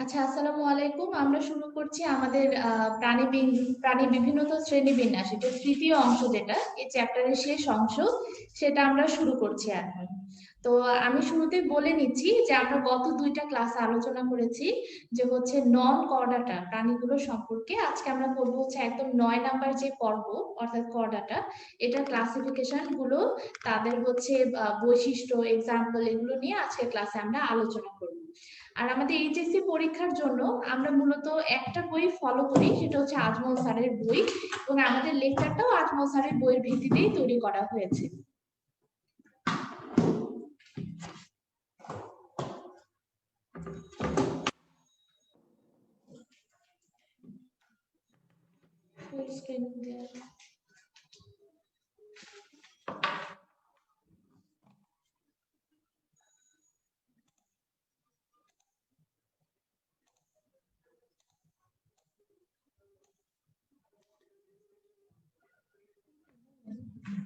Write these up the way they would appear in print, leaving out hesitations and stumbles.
আচ্ছা, আসসালামু আলাইকুম। আমরা শুরু করছি আমাদের প্রাণী বিভিন্নতা শ্রেণীবিন্যাস, এটা তৃতীয় অংশ, যেটা এই চ্যাপ্টারের শেষ অংশ, সেটা আমরা শুরু করছি এখন। তো আমি শুরুতে বলে নিচ্ছি যে আমরা গত দুইটা ক্লাসে আলোচনা করেছি যে হচ্ছে নন কর্ডাটা প্রাণীগুলো সম্পর্কে। আজকে আমরা বলবো হচ্ছে একদম 9 নাম্বার যে পর্ব, অর্থাৎ কর্ডাটা, এটা ক্লাসিফিকেশন গুলো, তাদের হচ্ছে বৈশিষ্ট্য, এক্সাম্পল, এগুলো নিয়ে আজকে ক্লাসে আমরা আলোচনা করব। আর আমাদের এইচএসসি পরীক্ষার জন্য আমরা মূলত একটা বই ফলো করি, সেটা হচ্ছে আজমল স্যারের বই, এবং আমাদের লেকচারটাও আজমল স্যারের বইয়ের ভিত্তিতেই তৈরি করা হয়েছে।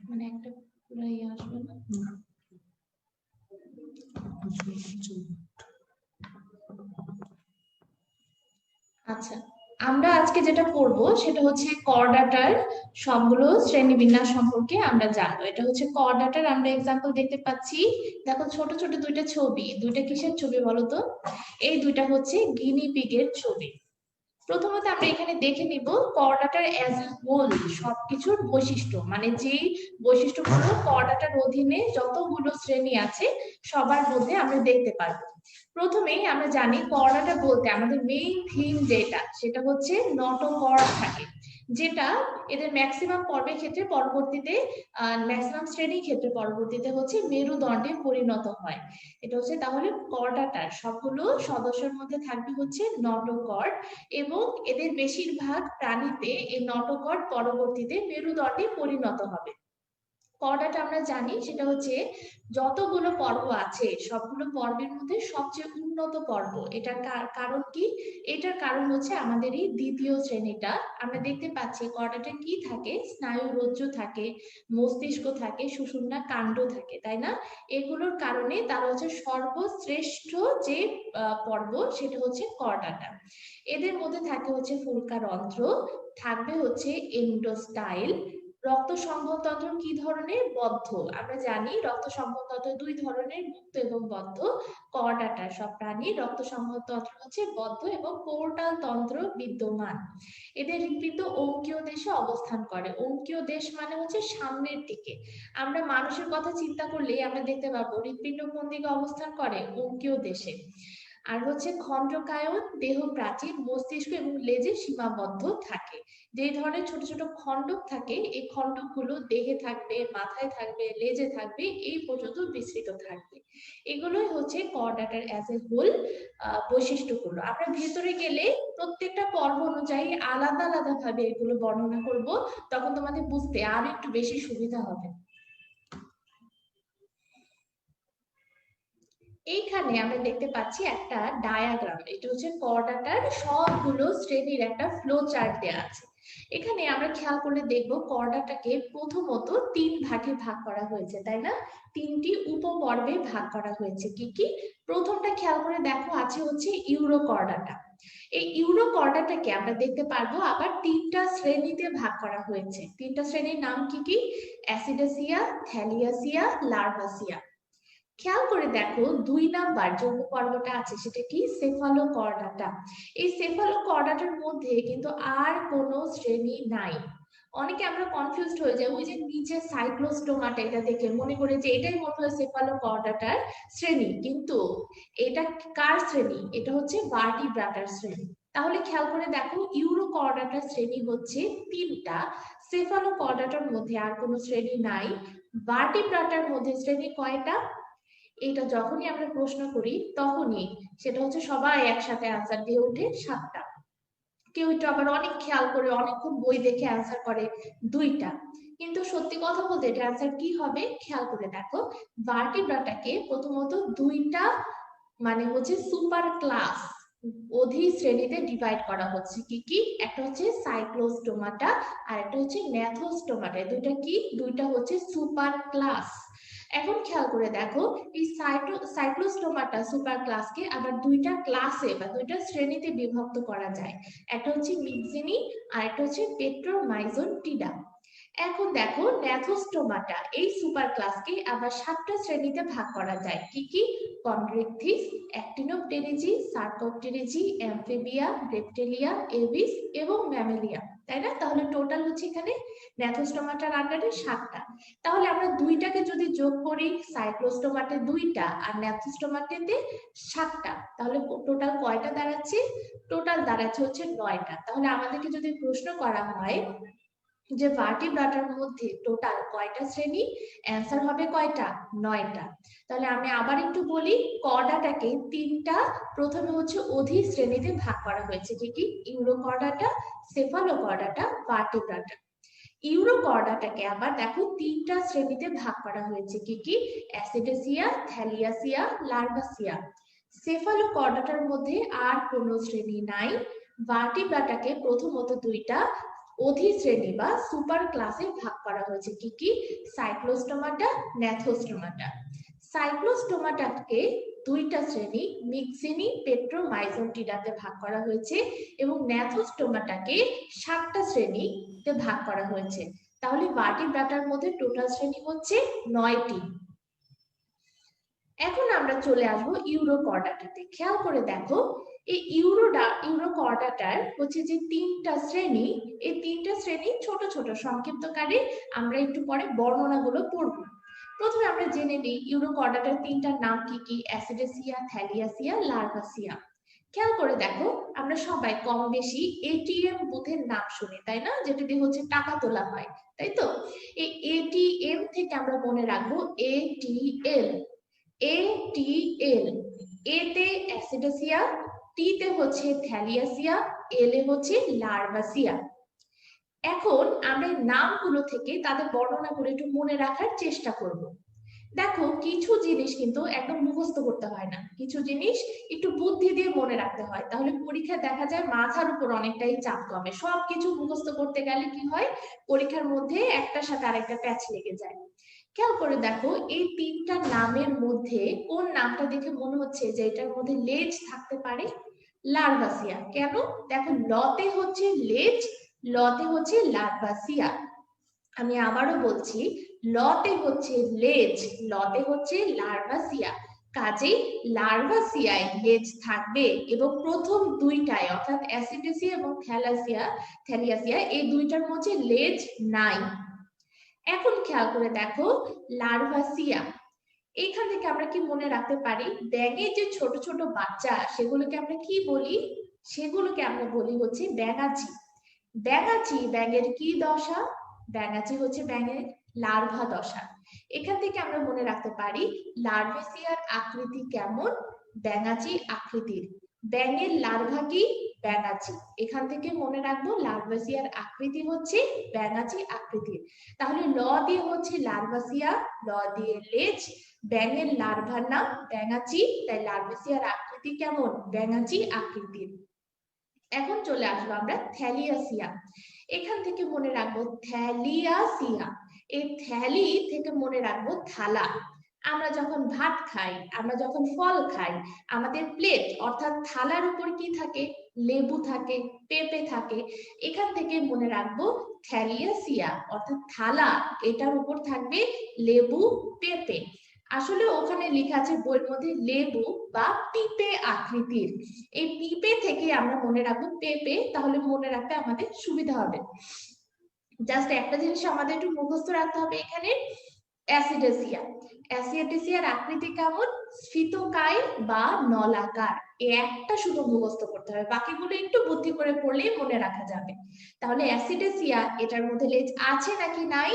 মানে একটা পুরো আসবে না। আচ্ছা, আমরা আজকে যেটা করব সেটা হচ্ছে করডাটার সবগুলো শ্রেণীবিন্যাস সম্পর্কে আমরা জানবো। এটা হচ্ছে করডাটার, আমরা এক্সাম্পল দেখতে পাচ্ছি। দেখো, ছোট ছোট দুইটা ছবি, দুইটা কিসের ছবি বলো তো? এই দুইটা হচ্ছে গিনি পিগের ছবি। প্রথমত আমরা এখানে দেখে নিব করডাটার অ্যাজ এ হোল সবকিছুর বৈশিষ্ট্য, মানে যেই বৈশিষ্ট্যগুলো করডাটার অধীনে যতগুলো শ্রেণী আছে সবার মধ্যে আমরা দেখতে পারবো। প্রথমেই আমরা জানি করডাটা বলতে আমাদের মেইন থিম যেটা, সেটা হচ্ছে নটোকর্ড থাকে, যেটা এদের ম্যাক্সিমাম পর্বের ক্ষেত্রে পরবর্তীতে ম্যাক্সিমাম শ্রেণীর ক্ষেত্রে পরবর্তীতে হচ্ছে মেরুদণ্ডে পরিণত হয়। এটা হচ্ছে তাহলে করডাটার সবগুলো সদস্যের মধ্যে থাকবে হচ্ছে নটোকর্ড, এবং এদের বেশিরভাগ প্রাণীতে এই নটোকর্ড পরবর্তীতে মেরুদণ্ডে পরিণত হবে। করডাটা আমরা জানি সেটা হচ্ছে যতগুলো পর্ব আছে সবগুলো পর্বের মধ্যে সবচেয়ে উন্নত পর্ব। এটার কারণ কি? এটার কারণ হচ্ছে আমাদের এই দ্বিতীয় শ্রেণীটা। আমরা দেখতে পাচ্ছি করডাটা কি থাকে, স্নায়ুরজ্জু থাকে, মস্তিষ্ক থাকে, সুষুম্না কাণ্ড থাকে, তাই না? এগুলোর কারণে তারা হচ্ছে সর্বশ্রেষ্ঠ যে পর্ব, সেটা হচ্ছে করডাটা। এদের মধ্যে থাকে হচ্ছে ফুলকারন্ধ্র, থাকবে হচ্ছে এন্ডোস্টাইল। রক্ত সংবহনতন্ত্র কি ধরনের? বদ্ধ। আমরা জানি রক্ত সংবহনতন্ত্র দুই ধরনের, মুক্ত এবং বদ্ধ। করডাটা সব প্রাণীর রক্ত সংবহনতন্ত্র হচ্ছে বদ্ধ এবং পোর্টাল তন্ত্র বিদ্যমান। এদের হৃৎপিণ্ড অঙ্কীয় দেশে অবস্থান করে। অঙ্কীয় দেশ মানে হচ্ছে সামনের দিকে। আমরা মানুষের কথা চিন্তা করলে আমরা দেখতে পাবো হৃৎপিণ্ড কোন দিকে অবস্থান করে? অঙ্কীয় দেশে। আর হচ্ছে খণ্ডকায়ন দেহ প্রাচীর, মস্তিষ্ক এবং লেজে সীমাবদ্ধ থাকে। যে ধরনের ছোট ছোট খণ্ডক থাকে, এই খণ্ডকগুলো দেহে থাকবে, মাথায় থাকবে, লেজে থাকবে, এই পর্যন্ত বিস্তৃত থাকবে। এগুলোই হচ্ছে করডাটার অ্যাজ এ হোল বৈশিষ্ট্যগুলো। আমরা ভেতরে গেলে প্রত্যেকটা পর্ব অনুযায়ী আলাদা আলাদা ভাবে এগুলো বর্ণনা করব, তখন তোমাদের বুঝতে আর একটু বেশি সুবিধা হবে। এইখানে আমরা দেখতে পাচ্ছি একটা ডায়াগ্রাম। এটা হচ্ছে করডাটার সবগুলো শ্রেণীর একটা ফ্লো চার্ট দেওয়া আছে। এখানে আমরা খেয়াল করলে দেখবো করডাটাকে প্রথমত তিন ভাগে ভাগ করা হয়েছে, তাই না? তিনটি উপপর্বে ভাগ করা হয়েছে। কি কি? প্রথমটা খেয়াল করে দেখো, আছে হচ্ছে ইউরোকর্ডাটা। এই ইউরোকর্ডাটাকে আমরা দেখতে পারবো আবার তিনটা শ্রেণীতে ভাগ করা হয়েছে। তিনটা শ্রেণীর নাম কি কি? অ্যাসিডাসিয়া, থ্যালিয়াসিয়া, লার্ভাসিয়া। খেয়াল করে দেখো 2 নাম্বার যে উপপর্বটা আছে সেটা কি? সেফালোকর্ডাটা। এই সেফালোকর্ডাটার মধ্যে কিন্তু আর কোনো শ্রেণী নাই। অনেকে আমরা কনফিউজড হয়ে যাই, ওই যে নিচে সাইক্লোস্টোমাটা, এটা দেখে মনে করে যে এটাই মনে হয় সেফালোকর্ডাটার শ্রেণী, কিন্তু এটা কার শ্রেণী? এটা হচ্ছে ভার্টিব্রাটার শ্রেণী। তাহলে খেয়াল করে দেখো ইউরোকর্ডাটার শ্রেণী হচ্ছে তিনটা, সেফালোকর্ডাটার মধ্যে আর কোনো শ্রেণী নাই। ভার্টিব্রাটার মধ্যে শ্রেণী কয়টা? এটা যখনই আমরা প্রশ্ন করি তখনই সেটা হচ্ছে সবাই একসাথে অ্যান্সার দিয়ে ওঠে 7টা। কেউ একটু আবার অনেক খেয়াল করে অনেকক্ষণ বই দেখে অ্যান্সার করে 2টা। কিন্তু সত্যি কথা বলতে এটা অ্যান্সার কি হবে? খেয়াল করে দেখো, ভার্টিব্রাটাকে প্রথমত 2টা মানে হচ্ছে সুপার ক্লাস, অধি শ্রেণীতে ডিভাইড করা হচ্ছে। কি কি? একটা হচ্ছে সাইক্লোস্টোমাটা আর একটা হচ্ছে ন্যাথোস্টোমাটা। দুইটা কি? দুইটা হচ্ছে সুপার ক্লাস। এখন খেয়াল করে দেখো, এই সাইক্লোস্টোমাটা সুপার ক্লাসকে আবার দুইটা ক্লাসে বা দুইটা শ্রেণীতে বিভক্ত করা যায়। একটা হচ্ছে মিক্সিনি আর একটা হচ্ছে পেট্রোমাইজোটিডা। এখন দেখো ন্যাথোস্টোমাটা এই সুপার ক্লাসকে আবার 7টা শ্রেণীতে ভাগ করা যায়। কি কি? কনড্রিকথিস, অ্যাক্টিনোপটেরিজি, সার্কোপটেরিজি, অ্যামফিবিয়া, রেপ্টিলিয়া, এভিস এবং ম্যামেলিয়া, তাই না? তাহলে টোটাল হচ্ছে এখানে ন্যাথোস্টোমাটার আন্ডারে 7টা। তাহলে আমরা দুইটাকে যদি যোগ করি, সাইক্লোস্টোমাটে 2টা আর ন্যাথোস্টোমাটেতে 7টা, তাহলে টোটাল কয়টা দাঁড়াচ্ছে? টোটাল দাঁড়াচ্ছে হচ্ছে 9টা। তাহলে আমাদেরকে যদি প্রশ্ন করা হয় যে ভার্টিব্রাটার মধ্যে টোটাল কয়টা শ্রেণী, অ্যান্সার হবে কয়টা? 9টা। তাহলে আমি আবার একটু বলি, কর্ডাটাকে 3টা প্রথমে হচ্ছে অধি শ্রেণীতে ভাগ করা হয়েছে। কি কি? Urochordata, Cephalochordata, Vertebrata. ইউরোকর্ডাটাকে আবার দেখো 3টা শ্রেণীতে ভাগ করা হয়েছে। কি কি? অ্যাসিডেসিয়া, থ্যালিয়াসিয়া, লার্ভাসিয়া। সেফালোকর্ডাটার মধ্যে আর কোনো শ্রেণী নাই। ভার্টিব্রাটাকে প্রথমত 2টা অধিশ্রেণী বা সুপার ক্লাসে ভাগ করা হয়েছে। কি কি? Cyclostomata, Gnathostomata. সাইক্লোস্টোমাটাকে 2টা শ্রেণী মিক্সিনি, পেট্রোমাইজোটিডাতে ভাগ করা হয়েছে এবং ন্যাথোস্টোমাটাকে 7টা শ্রেণীতে ভাগ করা হয়েছে। তাহলে ভার্টিব্রাটার মধ্যে টোটাল শ্রেণী হচ্ছে 9টি। এখন আমরা চলে আসবো ইউরোকর্ডাটাতে। খেয়াল করে দেখো, এই ইউরোকর্ডাটার হচ্ছে যে 3টা শ্রেণী, এই 3টা শ্রেণী ছোট ছোট সংক্ষিপ্তকারে আমরা একটু পরে বর্ণনাগুলো পড়বো। প্রথমে আমরা জেনে নিই ইউরোকর্ডাটার 3টার নাম কি কি? অ্যাসিডেসিয়া, থ্যালিয়াসিয়া, লার্ভাসিয়া। খেয়াল করে দেখো, আমরা সবাই কম বেশি এটিএম বুথের নাম শুনি, তাই না? যেটা দিয়ে হচ্ছে টাকা তোলা হয়, তাই তো? এই এটিএম থেকে আমরা মনে রাখবো এটিএল। এটিএল, এ তে অ্যাসিডেসিয়া, টি তে হচ্ছে থ্যালিয়াসিয়া, এল এ হচ্ছে লার্ভাসিয়া। এখন আমরা নামগুলো থেকে তাদের বর্ণনাগুলো একটু মনে রাখার চেষ্টা করব। দেখো, কিছু জিনিস কিন্তু একদম মুখস্থ করতে হয় না, কিছু জিনিস একটু বুদ্ধি দিয়ে মনে রাখতে হয়। তাহলে পরীক্ষায় দেখা যায় মাথার উপর অনেকটাই চাপ কমে। সবকিছু মুখস্থ করতে গেলে কি হয়, পরীক্ষার মধ্যে একটার সাথে আরেকটা প্যাচ লেগে যায়। খেয়াল করে দেখো, এই 3টা নামের মধ্যে কোন নামটা দেখে মনে হচ্ছে যে এটার মধ্যে লেজ থাকতে পারে? লার্ভাসিয়া। কেন? দেখো, লতে হচ্ছে লেজ, লতে হচ্ছে লার্ভাসিয়া। আমি আবারও বলছি, লতে হচ্ছে লেজ, লতে হচ্ছে লার্ভাসিয়া। কাজেই লার্ভাসিয়ায় লেজ থাকবে এবং প্রথম 2টায় অর্থাৎ অ্যাসিডেসিয়া এবং থ্যালিয়াসিয়া এই 2টার মধ্যে লেজ নাই। এখন খেয়াল করে দেখো, লার্ভাসিয়া, এইখান থেকে আমরা কি মনে রাখতে পারি? ব্যাঙের যে ছোট ছোট বাচ্চা, সেগুলোকে আমরা কি বলি? সেগুলোকে আমরা বলি হচ্ছে ব্যাঙাচি। ব্যাঙাচি ব্যাঙের কি দশা? ব্যাঙাচি হচ্ছে ব্যাঙের লার্ভা দশা। এখান থেকে আমরা মনে রাখতে পারি লার্ভেসিয়ার আকৃতি কেমন? ব্যাঙাচি আকৃতির। ব্যাঙের লার্ভা কি? ব্যাঙাচি। এখান থেকে মনে রাখবো লার্ভেসিয়ার আকৃতি হচ্ছে ব্যাঙাচি আকৃতির। তাহলে ল দিয়ে হচ্ছে লার্ভাসিয়া, ল দিয়ে লেজ, ব্যাঙের লার্ভার নাম ব্যাঙাচি, তাই লার্ভেসিয়ার আকৃতি কেমন? ব্যাঙাচি আকৃতির। এখন চলে আসবো আমরা থ্যালিয়াসিয়া। এখান থেকে মনে রাখবো থ্যালিয়াসিয়া, এই থ্যালি থেকে মনে রাখবো থালা। আমরা যখন ভাত খাই, আমরা যখন ফল খাই, আমাদের প্লেট অর্থাৎ থালার উপর কি থাকে? লেবু থাকে, পেঁপে থাকে। এখান থেকে মনে রাখবো থ্যালিয়াসিয়া অর্থাৎ থালা, এটার উপর থাকবে লেবু, পেঁপে। আসলে ওখানে লেখা আছে বইয়ের মধ্যে লেবু বা পিঁপে আকৃতির। এই পিঁপে থেকে আমরা মনে রাখবো পেঁপে, তাহলে মনে রাখতে আমাদের সুবিধা হবে। জাস্ট একটা জিনিস আমাদের একটু মুখস্থ রাখতে হবে এখানে, অ্যাসিডেসিয়া। অ্যাসিডেসিয়ার আকৃতি কেমন? স্ফীতকায় বা নলাকার। এই একটা শুধু মুখস্থ করতে হবে, বাকিগুলো একটু বুদ্ধি করে পড়লেই মনে রাখা যাবে। তাহলে অ্যাসিডেসিয়া, এটার মধ্যে লেজ আছে নাকি নাই?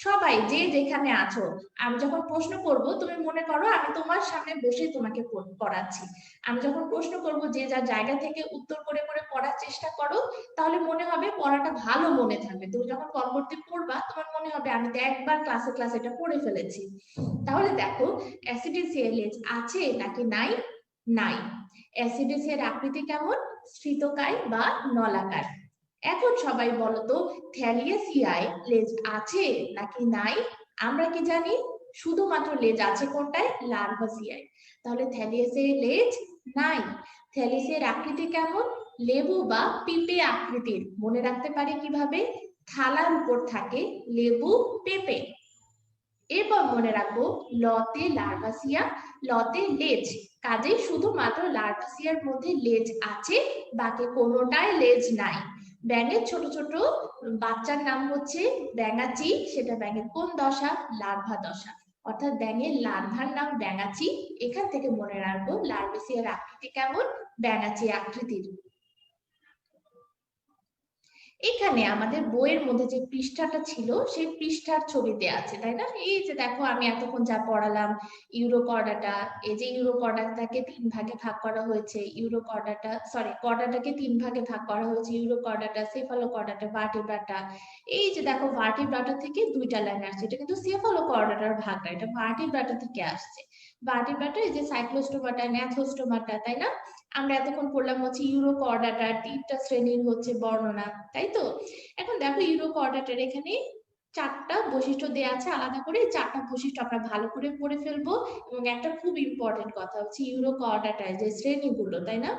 সবাই যে যেখানে আছো, আমি যখন প্রশ্ন করব তুমি মনে করো আমি তোমার সামনে বসে তোমাকে পড়াচ্ছি। আমি যখন প্রশ্ন করব যে যার জায়গা থেকে উত্তর করে করে পড়ার চেষ্টা করো, তাহলে মনে হবে পড়াটা ভালো মনে থাকবে। তুমি যখন পরবর্তী পড়বা তোমার মনে হবে আমি তো একবার ক্লাসে এটা পড়ে ফেলেছি। তাহলে দেখো, অ্যাসিডেসিয়ার লেজ আছে নাকি নাই? নাই। অ্যাসিডেসিয়ার আকৃতি কেমন? স্ফীতকায় বা নলাকার। এখন সবাই বলো তো, থ্যালিয়াসিয়ায় লেজ আছে নাকি নাই? আমরা কি জানি? শুধুমাত্র লেজ আছে কোনটায়? লার্ভাসিয়ায়। তাহলে থ্যালিয়াসের লেজ নাই। থ্যালিসের আকৃতি কেমন? লেবু বা পিঁপে আকৃতির। মনে রাখতে পারি কিভাবে? থালার উপর থাকে লেবু পেঁপে। এরপর মনে রাখবো লতে লার্ভাসিয়া, লতে লেজ, কাজেই শুধুমাত্র লার্ভাসিয়ার মধ্যে লেজ আছে, বাকি কোনোটাই লেজ নাই। ব্যাঙের ছোট ছোট বাচ্চার নাম হচ্ছে ব্যাঙাচি, সেটা ব্যাঙের কোন দশা? লার্ভা দশা। অর্থাৎ ব্যাঙের লার্ভার নাম ব্যাঙাচি। এখান থেকে মনে রাখবো লার্ভাসিয়ার আকৃতি কেমন? ব্যাঙাচি আকৃতির। এখানে আমাদের বইয়ের মধ্যে যে পৃষ্ঠাটা ছিল সেই পৃষ্ঠার ছবি দেয়া আছে, তাই না? এই যে দেখো আমি এতক্ষণ যা পড়ালাম, ইউরোকর্ডাটা, এই যে ইউরোকর্ডাটাকে 3 ভাগে ভাগ করা হয়েছে, ইউরোকর্ডাটা সরি কর্ডাটাকে 3 ভাগে ভাগ করা হয়েছে, ইউরোকর্ডাটা, সেফালোকর্ডাটা, ভার্টিব্রাটা। এই যে দেখো ভার্টিব্রাটা থেকে 2টা লাইন আসছে, এটা কিন্তু সেফালোকর্ডাটার ভাগ না, এটা ভার্টিব্রাটা থেকে আসছে। ভার্টিব্রাটা এই যে সাইক্লোস্টোমাটা, ন্যাথোস্টোমাটা, তাই না? আমরা এতক্ষণ পড়লাম হচ্ছে ইউরোকর্ডাটার 3টা শ্রেণীর হচ্ছে বর্ণনা, তাই তো? এখন দেখো ইউরোকর্ডাটার এখানে 4টা বৈশিষ্ট্য দেওয়া আছে আলাদা করে, 4টা বৈশিষ্ট্য আমরা ভালো করে পড়ে ফেলবো। এবং একটা খুব ইম্পর্টেন্ট কথা হচ্ছে ইউরোকর্ডাটার যে শ্রেণীগুলো, তাই না?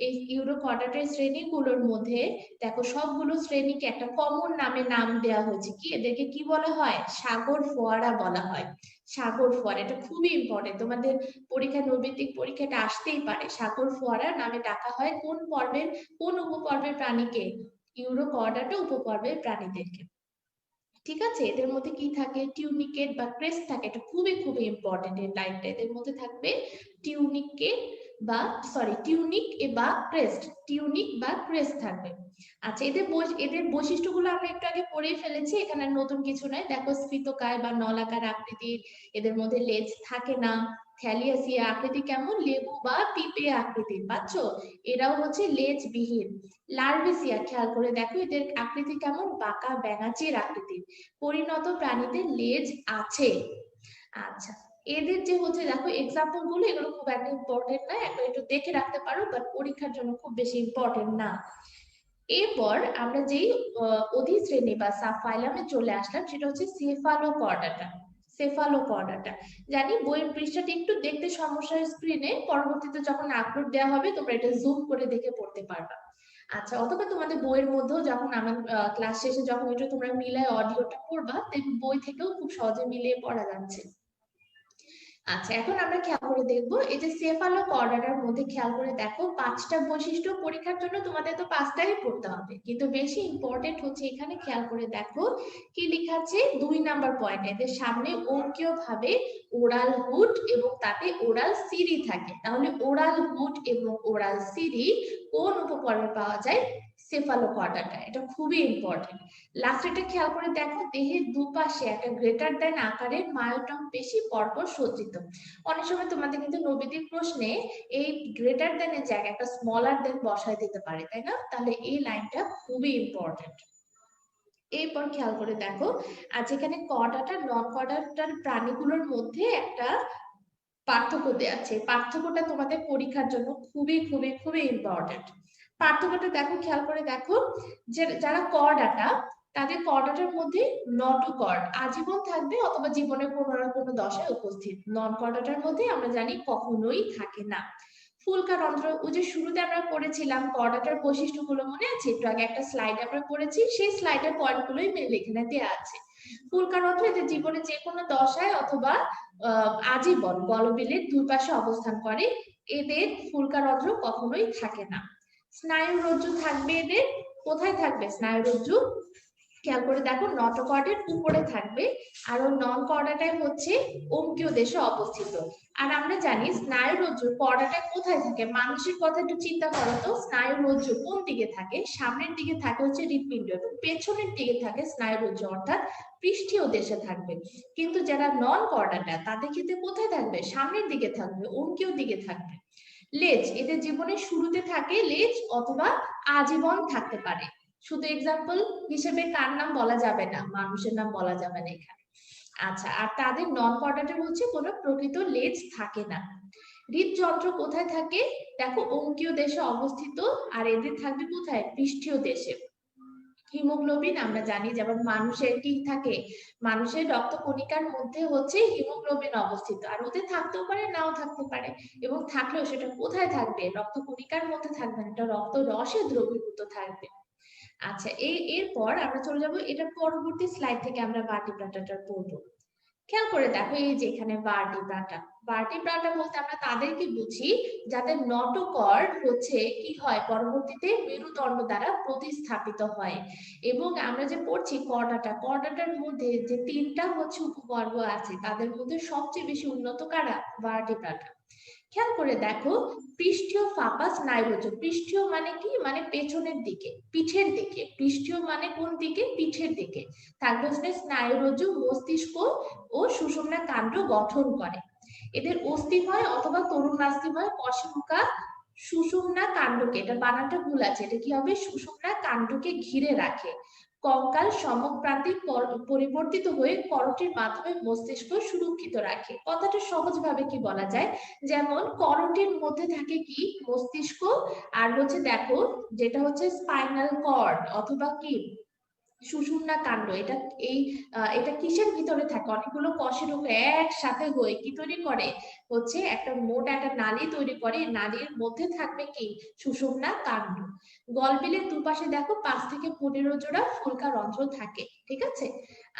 এই ইউরোকর্ডাটার শ্রেণীগুলোর মধ্যে দেখো সবগুলো শ্রেণীকে একটা কমন নামে নাম দেওয়া হয়েছে। কি এদেরকে কি বলা হয়? সাগর ফোয়ারা বলা হয়। সাগর ফোয়ারা, এটা খুবই ইম্পর্টেন্ট, তোমাদের পরীক্ষা নৈর্ব্যক্তিক পরীক্ষাটা আসতেই পারে। সাগর ফোয়ারা নামে ডাকা হয় কোন পর্বের, কোন উপপর্বের প্রাণীকে? ইউরোকর্ডাটা উপপর্বের প্রাণীদেরকে। ঠিক আছে, এদের মধ্যে কি থাকে? টিউনিকেট বা ক্রেস্ট থাকে, এটা খুবই খুবই ইম্পর্টেন্ট এই লাইনটা। এদের মধ্যে থাকবে টিউনিকেট বা সরি টিউনিক বা ক্রেস্ট, টিউনিক বা ক্রেস্ট থাকবে। আচ্ছা, এদের বৈশিষ্ট্যগুলো আমরা একটু আগে পড়েই ফেলেছি, এখানে নতুন কিছু নয়। দেখো স্ফীতকায় বা নলাকার আকৃতির, এদের মধ্যে লেজ থাকে না। থ্যালিয়াসিয়া আকৃতি কেমন? লেবু বা পিঁপে আকৃতির, পাচ্ছ? এরাও হচ্ছে লেজবিহীন। লার্ভেসিয়া খেয়াল করে দেখো এদের আকৃতি কেমন? বাঁকা ব্যাঙাচির আকৃতির। পরিণত প্রাণীদের লেজ আছে। আচ্ছা, এদের যে হচ্ছে দেখো এক্সাম্পল গুলো, এগুলো খুব একটা ইম্পর্টেন্ট না, একবার একটু দেখে রাখতে পারো, বাট পরীক্ষার জন্য খুব বেশি ইম্পর্টেন্ট না। এরপর আমরা যেই অধিশ্রেণী বা সাবফাইলামে চলে আসলাম, সেটা হচ্ছে সেফালোকর্ডাটা। সেফালোকর্ডাটা জানি বইয়ের পৃষ্ঠাটি একটু দেখতে সমস্যা স্ক্রিনে, পরবর্তীতে যখন আপলোড দেওয়া হবে তোমরা এটা জুম করে দেখে পড়তে পারবা। আচ্ছা, অথবা তোমাদের বইয়ের মধ্যেও যখন আমার ক্লাস শেষে যখন এটা তোমরা মিলায় অডিওটা পড়বা, দেখবে বই থেকেও খুব সহজে মিলিয়ে পড়া যাচ্ছে। আচ্ছা, এখন আমরা খেয়াল করে দেখবো এই যে সেফালোকর্ডাটার মধ্যে খেয়াল করে দেখো 5টা বৈশিষ্ট্য। পরীক্ষার জন্য তোমাদের তো 5টাই পড়তে হবে, কিন্তু বেশি ইম্পর্টেন্ট হচ্ছে এখানে খেয়াল করে দেখো কি লেখা আছে 2 নাম্বার পয়েন্ট। এদের সামনে অঙ্কীয় ভাবে ওরাল হুড এবং তাতে ওরাল সিরি থাকে। তাহলে ওরাল হুড এবং ওরাল সিরি কোন উপপর্বে পাওয়া যায়? সেফালোকর্ডাটা, এটা খুবই ইম্পর্টেন্ট। লাস্টেটা খেয়াল করে দেখো দেহের দুপাশে একটা গ্রেটার দেন আকারের মায়োটম পেশি পরপর সজ্জিত। অনেক সময় তোমাদের কিন্তু নৈবেদিক প্রশ্নে এই গ্রেটার দেন এর জায়গায় একটা স্মলার দেন বসায় দিতে পারে, তাই না? তাহলে এই লাইনটা খুবই ইম্পর্টেন্ট। এরপর খেয়াল করে দেখো আর যেখানে কর্ডাটার নন কর্ডাটার প্রাণীগুলোর মধ্যে একটা পার্থক্য দেওয়া আছে। পার্থক্যটা তোমাদের পরীক্ষার জন্য খুবই খুবই খুবই ইম্পর্টেন্ট। পার্থক্যটা দেখো, খেয়াল করে দেখো যে যারা কর্ডাটা, তাদের কর্ডাটার মধ্যে নটোকর্ড আজীবন থাকবে অথবা জীবনের কোনো না কোনো দশায় উপস্থিত। নন কর্ডাটার মধ্যে আমরা জানি কখনোই থাকে না। ফুলকারন্ধ্র, ওই যে শুরুতে আমরা পড়েছিলাম কর্ডাটার বৈশিষ্ট্যগুলো, মনে আছে? একটু আগে একটা স্লাইড আমরা পড়েছি, সেই স্লাইডের পয়েন্টগুলোই মেলে এখানে দেওয়া আছে। ফুলকারন্ধ্র এদের জীবনে যে কোনো দশায় অথবা আজীবন গলবিলের দুই পাশে অবস্থান করে। এদের ফুলকারন্ধ্র কখনোই থাকে না। স্নায়ুরজ্জু থাকবে এদের, কোথায় থাকবে স্নায়ুরজ্জু? খেয়াল করে দেখো নটোকর্ডের উপরে থাকবে, আর নন কর্ডাটাই হচ্ছে অঙ্কীয় দেশে অবস্থিত। আর আমরা জানি স্নায়ুরজ্জুর কর্ডাটা কোথায় থাকে? মানুষের কথা একটু চিন্তা করো তো, স্নায়ুরজ্জু কোন দিকে থাকে? সামনের দিকে থাকে হচ্ছে হৃৎপিণ্ড এবং পেছনের দিকে থাকে স্নায়ুরজ্জু, অর্থাৎ পৃষ্ঠীয় দেশে থাকবে। কিন্তু যারা নন কর্ডাটা তাদের ক্ষেত্রে কোথায় থাকবে? সামনের দিকে থাকবে, অঙ্কীয় দিকে থাকবে। লেজ, এদের জীবনের শুরুতে থাকে লেজ অথবা আজীবন থাকতে পারে। শুধু এক্সাম্পল হিসেবে কার নাম বলা যাবে না, মানুষের নাম বলা যাবে না এখানে। আচ্ছা, আর তাদের নন কর্ডাটার হচ্ছে কোনো প্রকৃত লেজ থাকে না। হৃদযন্ত্র কোথায় থাকে? দেখো অঙ্কীয় দেশে অবস্থিত, আর এদের থাকবে কোথায়? পৃষ্ঠীয় দেশে। হিমোগ্লোবিন আমরা জানি, যেমন মানুষের কি থাকে, মানুষের রক্ত কণিকার মধ্যে হচ্ছে হিমোগ্লোবিন অবস্থিত, আর ওতে থাকতেও পারে নাও থাকতে পারে, এবং থাকলেও সেটা কোথায় থাকবে, রক্ত কণিকার মধ্যে থাকবে না, এটা রক্ত রসে দ্রবীভূত থাকবে। আচ্ছা, এরপর আমরা চলে যাব এটার পরবর্তী স্লাইড থেকে আমরা ভার্টিব্রাটাটা পড়বো। খেয়াল করে দেখো, এই যে এখানে ভার্টিব্রাটা, ভার্টিব্রাটা বলতে আমরা তাদেরকে বুঝি যাদের নটোকর্ড হচ্ছে কি হয়, পরবর্তীতে মেরুদণ্ড দ্বারা প্রতিস্থাপিত হয়। এবং আমরা যে পড়ছি কর্ডাটা, কর্ডাটার মধ্যে যে তিনটা হচ্ছে উপপর্ব আছে, তাদের মধ্যে সবচেয়ে বেশি উন্নত কারা, ভার্টিব্রাটা। খেয়াল করে দেখো, পৃষ্ঠীয় ফাপাস নাইরোজ, পৃষ্ঠীয় মানে কি, মানে পেছনের দিকে, পিঠের দিকে, পৃষ্ঠীয় মানে কোন দিকে, পিঠের দিকে থাকবে হচ্ছে স্নায়ুরজ্জ, মস্তিষ্ক ও সুষুম্না কাণ্ড গঠন করে। এদের অস্থিময় অথবা তরুণাস্থিময় কশেরুকা সুষুম্না কাণ্ডকে, এটা বানানটা ভুল আছে, এটা কি হবে, সুষুম্না কাণ্ডকে ঘিরে রাখে। কঙ্কাল সমপ্রান্তিক পরিবর্তিত হয়ে করটির মাধ্যমে মস্তিষ্ক সুরক্ষিত রাখে। কথাটা সহজভাবে কি বলা যায়, যেমন করটির মধ্যে থাকে কি, মস্তিষ্ক, আর হচ্ছে দেখো যেটা হচ্ছে স্পাইনাল কর্ড অথবা কি সুষুম্না কাণ্ড, এটা এটা কিসের ভিতরে থাকে, অনেকগুলো কশেরুকা একসাথে হয়ে কি তৈরি করে, হচ্ছে একটা মোটা একটা নালী তৈরি করে, নালীর মধ্যে থাকবে কি, সুষুম্না কাণ্ড। গলবিলের দুপাশে দেখো 5 থেকে 15 জোড়া ফুলকা রন্ধ্র থাকে, ঠিক আছে।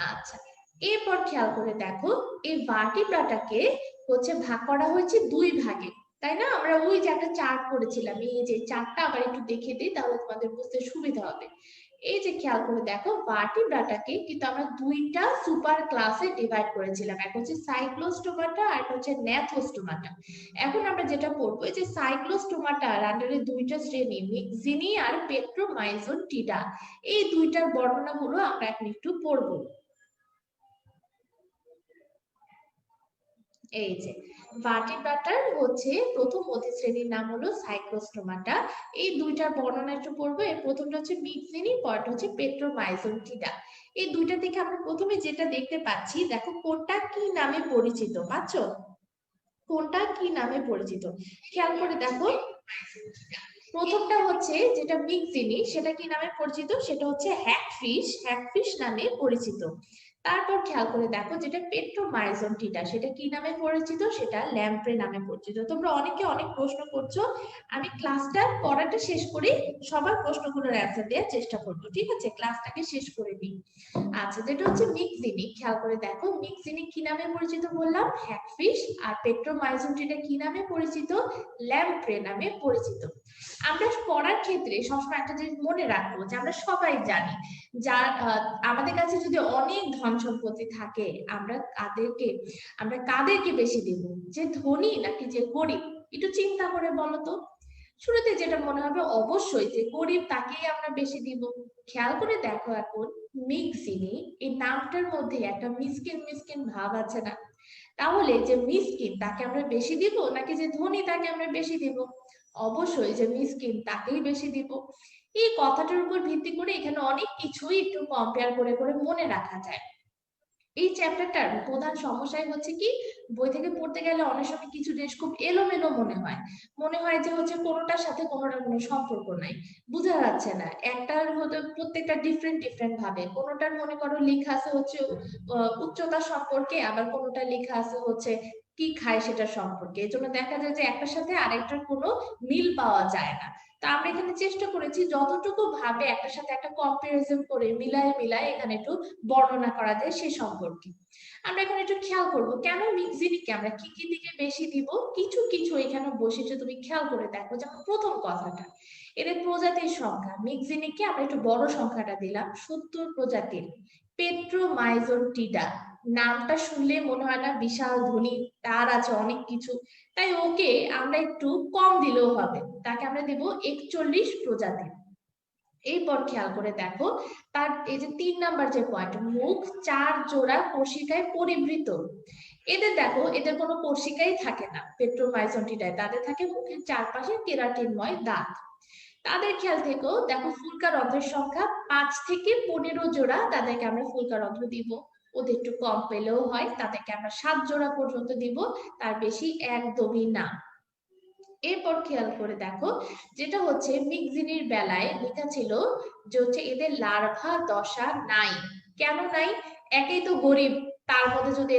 আচ্ছা, এরপর খেয়াল করে দেখো, এই ভার্টিব্রাটাকে হচ্ছে ভাগ করা হয়েছে দুই ভাগে, তাই না? আমরা ওই যে একটা চার্ট করেছিলাম, এই যে চার্টটা আবার একটু দেখে দিই, তাহলে তোমাদের বুঝতে সুবিধা হবে। এই যে খেয়াল করে দেখো, ভার্টিব্রাটাকে কিন্তু আমরা দুইটা সুপার ক্লাসে ডিভাইড করেছিলাম, একটা হচ্ছে সাইক্লোস্টোমাটা আর একটা হচ্ছে ন্যাথোস্টোমাটা। এখন আমরা যেটা পড়বো, এই যে সাইক্লোস্টোমাটার আন্ডারে দুইটা শ্রেণী, মিক্সিনি আর পেট্রোমাইজোটিডা, এই দুইটার বর্ণনাগুলো আমরা এখন একটু পড়বো। এই যে ভার্টিব্রাটার হচ্ছে প্রথম অধিশ্রেণীর নাম হলো সাইক্লোস্টোমাটা, এই দুইটার বর্ণনা একটু পড়বো। এর প্রথমটা হচ্ছে মিক্সিনি, পরটা হচ্ছে পেট্রোমাইজোটিডা। এই দুইটা থেকে আমরা প্রথমে যেটা দেখতে পাচ্ছি, দেখো কোনটা কি নামে পরিচিত, পাচ্ছো, কোনটা কি নামে পরিচিত, খেয়াল করে দেখো। প্রথমটা হচ্ছে যেটা মিক্সিনি, সেটা কি নামে পরিচিত, সেটা হচ্ছে হ্যাগফিশ, হ্যাগফিশ নামে পরিচিত। তারপর খেয়াল করে দেখো, যেটা পেট্রোমাইজোটিডা, সেটা কি নামে পরিচিত, সেটা ল্যাম্প্রে নামে পরিচিত। তোমরা অনেকে অনেক প্রশ্ন করছো, আমি ক্লাসটা পড়াটা শেষ করি, সবার প্রশ্নগুলোর অ্যান্সার দেওয়ার চেষ্টা করবো, ঠিক আছে, ক্লাসটাকে শেষ করে দিই। আচ্ছা, যেটা হচ্ছে মিক্সিনি, খেয়াল করে দেখো, মিক্সিনি কি নামে পরিচিত বললাম, হ্যাগফিশ, আর পেট্রোমাইজোটিডা কি নামে পরিচিত, ল্যাম্প্রে নামে পরিচিত। আমরা পড়ার ক্ষেত্রে সবসময় একটা জিনিস মনে রাখবো, যে আমরা সবাই জানি, যার আমাদের কাছে যদি অনেক ধন সম্পত্তি থাকে, আমরা কাদেরকে বেশি দিব, যে ধনী নাকি যে গরিব, একটু চিন্তা করে বলো তো। শুরুতে যেটা মনে হবে, অবশ্যই যে গরিব তাকেই আমরা বেশি দিব। খেয়াল করে দেখো, এখন মিক্সিনি, এই নামটার মধ্যে একটা মিসকিন মিসকিন ভাব আছে না, তাহলে যে মিসকিন তাকে আমরা বেশি দিব নাকি যে ধনী তাকে আমরা বেশি দিব, অবশ্যই যে মিসকিন তাকেই বেশি দিব। এই কথাটার উপর ভিত্তি করে এখানে অনেক কিছুই একটু কম্পেয়ার করে করে মনে রাখা যায়। এই চ্যাপ্টারটার প্রধান সমস্যাই হচ্ছে কি, বই থেকে পড়তে গেলে অনেক সময় কিছু জিনিস খুব এলোমেলো মনে হয় যে হচ্ছে কোনোটার সাথে কোনোটার কোনো সম্পর্ক নাই, বোঝা যাচ্ছে না, একটার হতে প্রত্যেকটা ডিফারেন্ট ডিফারেন্ট ভাবে, কোনোটার মনে করো লেখা আছে হচ্ছে উচ্চতা সম্পর্কে, আবার কোনোটা লেখা আছে হচ্ছে কি খায় সেটা সম্পর্কে, এই জন্য দেখা যায় যে একটার সাথে আরেকটার কোনো মিল পাওয়া যায় না। তা আমরা এখানে চেষ্টা করেছি যতটুকু ভাবে একটার সাথে একটা কম্পারিজন করে মিলায় মিলায় এখানে একটু বর্ণনা করা যায় সে সম্পর্কে। আমরা এখন একটু খেয়াল করবো, কেন মিক্সিনিকে আমরা কি কি দিকে বেশি দিব, কিছু কিছু এখানে বসেছে, তুমি খেয়াল করে দেখো। যেমন প্রথম কথাটা, এদের প্রজাতির সংখ্যা, মিক্সিনিকে আমরা একটু বড় সংখ্যাটা দিলাম, 70 প্রজাতির। পেট্রোমাইজোটিডা, নামটা শুনলে মনে হয় না বিশাল ধনী, তার আছে অনেক কিছু, তাই ওকে আমরা একটু কম দিলেও হবে, তাকে আমরা দেব 41 প্রজাতি। এরপর খেয়াল করে দেখো, তার এই যে 3 নাম্বার যে পয়েন্ট, মুখ 4 জোড়া কোষিকায় পরিবৃত। এদের দেখো, এদের কোনো কোষিকাই থাকে না, পেট্রোমাইজোটিডায় তাদের থাকে মুখের চারপাশে কেরাটিনময় দাঁত। তাদের খেয়াল থেকেও দেখো, ফুলকা রন্ধ্রের সংখ্যা 5 থেকে 15 জোড়া, তাদেরকে আমরা ফুলকা রন্ধ্র দিব। ওদের একটু কম পেলেও হয়, তাদেরকে আমরা 7 জোড়া পর্যন্ত দিব, তার বেশি একদমই না। এরপর খেয়াল করে দেখো, যেটা হচ্ছে মিক্সিনির বেলায় লেখা ছিল যে হচ্ছে এদের লার্ভা দশা নাই। কেন নাই? একেই তো গরিব, তার মধ্যে যদি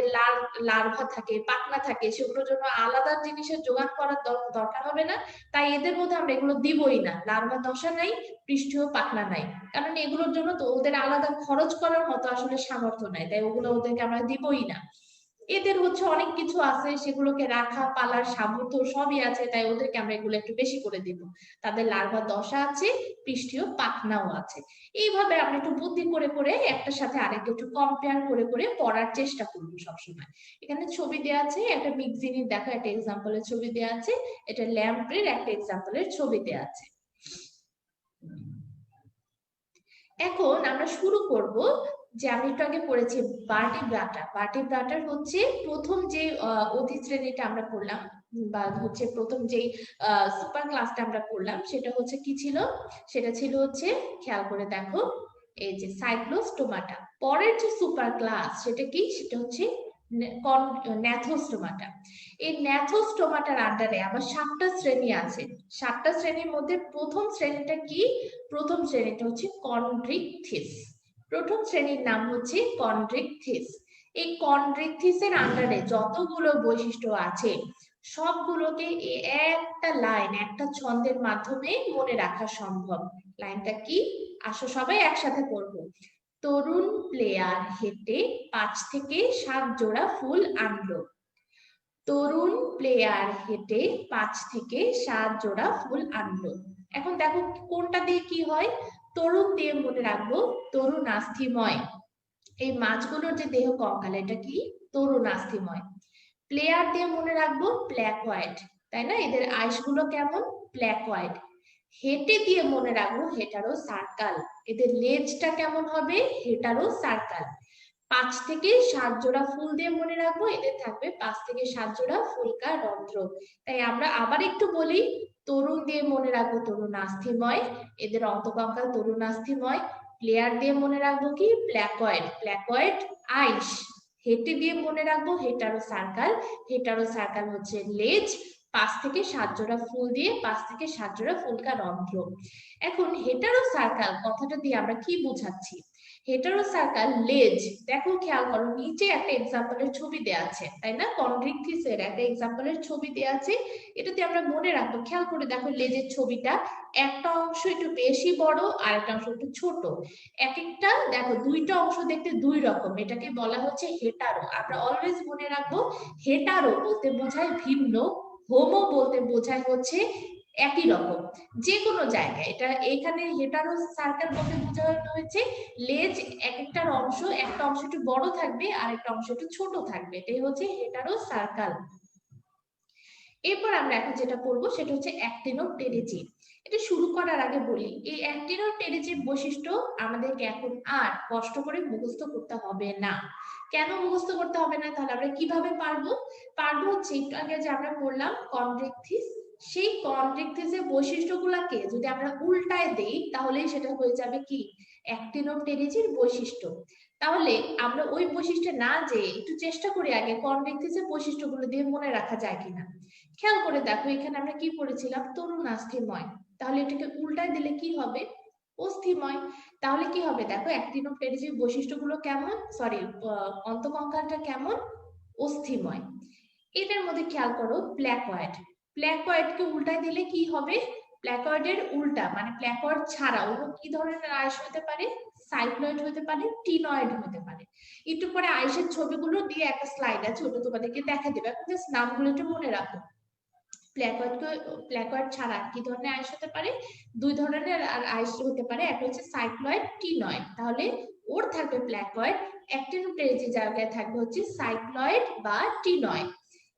লার্ভা থাকে, পাখনা থাকে, সেগুলোর জন্য আলাদা জিনিসের জোগাড় করার দরকার হবে না। তাই এদের মধ্যে আমরা এগুলো দিবই না। লার্ভা দশা নাই, পৃষ্ঠীয় পাখনা নাই, কারণ এগুলোর জন্য তো ওদের আলাদা খরচ করার মতো আসলে সামর্থ্য নাই, তাই ওগুলো ওদেরকে আমরা দিবই না। এদের হচ্ছে অনেক কিছু আছে, সেগুলোকে রাখা পালার সামর্থ্য সবই আছে, তাই ওদেরকে আমরা এগুলো একটু বেশি করে দিব। তাদের লার্ভা দশা আছে, পৃষ্ঠীয় পাখনাও আছে। এইভাবে আমরা একটু বুদ্ধি করে করে একটার সাথে আরেকটা একটু কম্পেয়ার করে করে পড়ার চেষ্টা করবো সবসময়। এখানে ছবি দেওয়া আছে, একটা মিক্সিনির দেখো একটা এক্সাম্পলের ছবি দেওয়া আছে, এটা ল্যাম্পের একটা এক্সাম্পলের ছবি দেওয়া আছে। এখন আমরা শুরু করব, যে আমি একটু আগে পড়েছি ভার্টিব্রাটা। ভার্টিব্রাটার হচ্ছে প্রথম যে অধিশ্রেণীটা আমরা পড়লাম, বা হচ্ছে প্রথম যে সুপার ক্লাসটা আমরা পড়লাম, সেটা হচ্ছে কি ছিল? সেটা ছিল হচ্ছে, খেয়াল করে দেখো, এই যে সাইক্লোস্টোমাটা। পরের যে সুপার ক্লাস সেটা কি? সেটা হচ্ছে ন্যাথোস্টোমাটা। এই ন্যাথোস্টোমাটার আন্ডারে আবার 7টা শ্রেণী আছে। 7টা শ্রেণীর মধ্যে প্রথম শ্রেণীটা কি? প্রথম শ্রেণীটা হচ্ছে কন্ড্রিকথিস। প্রথম শ্রেণীর নাম হচ্ছে কন্ড্রিকথিস। এই কন্ড্রিকথিসের আন্ডারে যতগুলো বৈশিষ্ট্য আছে সবগুলোকে একটা লাইন, একটা ছন্দের মাধ্যমে মনে রাখা সম্ভব। লাইনটা কি? আসো সবাই একসাথে পড়বো। তরুণ প্লেয়ার হেঁটে 5 থেকে 7 জোড়া ফুল আনলো। তরুণ প্লেয়ার হেঁটে 5 থেকে 7 জোড়া ফুল আনলো। এখন দেখো কোনটা দিয়ে কি হয়? তরুণ দিয়ে মনে রাখবো তরুণাস্থিময়। এই মাছগুলোর যে দেহ কঙ্কাল, এটা কি? তরুণাস্থিময়। প্লেয়ার দিয়ে মনে রাখবো প্ল্যাকয়েড, তাই না? এদের আইসগুলো কেমন? প্ল্যাকয়েড। হেঁটে দিয়ে মনে রাখবো হেটারো সার্কাল। এদের লেজটা কেমন হবে? Hetero circle. 5 থেকে 7 জোড়া ফুল দিয়ে মনে রাখবো এদের থাকবে 5 থেকে 7 জোড়া ফুলকা রন্ধ্র। তাই আমরা আবার একটু বলি, তরুণ দিয়ে মনে রাখবো তরুণাস্থিময়, এদের অন্তকঙ্কাল তরুণাস্থিময়। প্লেয়ার দিয়ে মনে রাখবো কি? প্ল্যাকয়েড, প্ল্যাকয়েড আইস। হেঁটে দিয়ে মনে রাখবো হেটারো সার্কাল, হেটারো সার্কাল হচ্ছে লেজ। 5 থেকে 7 জোড়া ফুল দিয়ে 5 থেকে 7 জোড়া ফুলকা রন্ধ্র। এখন হেটারো সার্কাল কথাটা দিয়ে আমরা কি বোঝাচ্ছি? হেটারো সার্কাল লেজ, দেখো খেয়াল করো নিচে একটা এক্সাম্পলের ছবি দেওয়া আছে, তাই না? কন্ড্রিকথিসের একটা এক্সাম্পলের ছবি দেওয়া আছে, এটাতে আমরা মনে রাখবো। খেয়াল করে দেখো লেজের ছবিটা, একটা অংশ একটু বেশি বড় আর একটা অংশ একটু ছোট। এক একটা দেখো দুইটা অংশ দেখতে দুই রকম, এটাকে বলা হচ্ছে হেটারো। আমরা অলওয়েজ মনে রাখবো হেটারো বলতে বোঝায় ভিন্ন, হোমো বলতে বোঝায় হচ্ছে একই রকম। যে কোনো জায়গায় এটা, এখানে হেটারো সার্কেল বলতে বোঝানো হয়েছে লেজ এক একটার অংশ, একটা অংশ একটু বড় থাকবে আর একটা অংশ একটু ছোট থাকবে, এটাই হচ্ছে হেটারো সার্কেল। এরপর আমরা এখন যেটা করব সেটা হচ্ছে অ্যাক্টিনোপটেরিজিড। এটা শুরু করার আগে বলি, এই অ্যাক্টিনোপটেরিজিড বৈশিষ্ট্য আমাদেরকে এখন আর কষ্ট করে মুখস্থ করতে হবে না। কেন মুখস্থ করতে হবে না? তাহলে আমরা কিভাবে পারবো? পারবো হচ্ছে একটু আগে যে আমরা পড়লাম কন্ড্রিকথিস, সেই কন্ড্রিকথিসের বৈশিষ্ট্যগুলোকে যদি আমরা উল্টায় দেই তাহলেই সেটা হয়ে যাবে কি? অ্যাক্টিনোপটেরিজিড বৈশিষ্ট্য। তাহলে আমরা ওই বৈশিষ্ট্য না যে একটু চেষ্টা করি আগে কনভেক্টিসের বৈশিষ্ট্যগুলো দিয়ে মনে রাখা যায় কিনা। খেয়াল করে দেখো এখানে আমরা কি পড়েছিলাম? তরুণাস্থিময়। তাহলে এটাকে উল্টায় দিলে কি হবে? অস্থিময়। তাহলে কি হবে? দেখো অ্যাক্টিনোপটেরিজিড বৈশিষ্ট্যগুলো কেমন, সরি অন্তকঙ্কালটা কেমন? অস্থিময়। এটার মধ্যে খেয়াল করো প্ল্যাকয়েড। প্ল্যাকয়েডকে উল্টায় দিলে কি হবে? প্ল্যাকয়েডের উল্টা মানে প্ল্যাকয়েড ছাড়া অন্য কি ধরনের আইস হতে পারে? সাইক্লয়েড হতে পারে, টিনয়েড হতে পারে। একটু পরে আইসের ছবিগুলো দিয়ে একটা স্লাইড আছে, ওটা তোমাদেরকে দেখা দেবে, এখন জাস্ট নামগুলো একটু মনে রাখো। প্ল্যাকয়েড ছাড়া কি ধরনের আইস হতে পারে? দুই ধরনের আর আইস হতে পারে, একটা হচ্ছে সাইক্লয়েড, টিনয়েড। তাহলে ওর থাকবে প্ল্যাকয়েড, অ্যাক্টিনোপটেরিজিড জায়গায় থাকবে হচ্ছে সাইক্লয়েড বা টিনয়েড।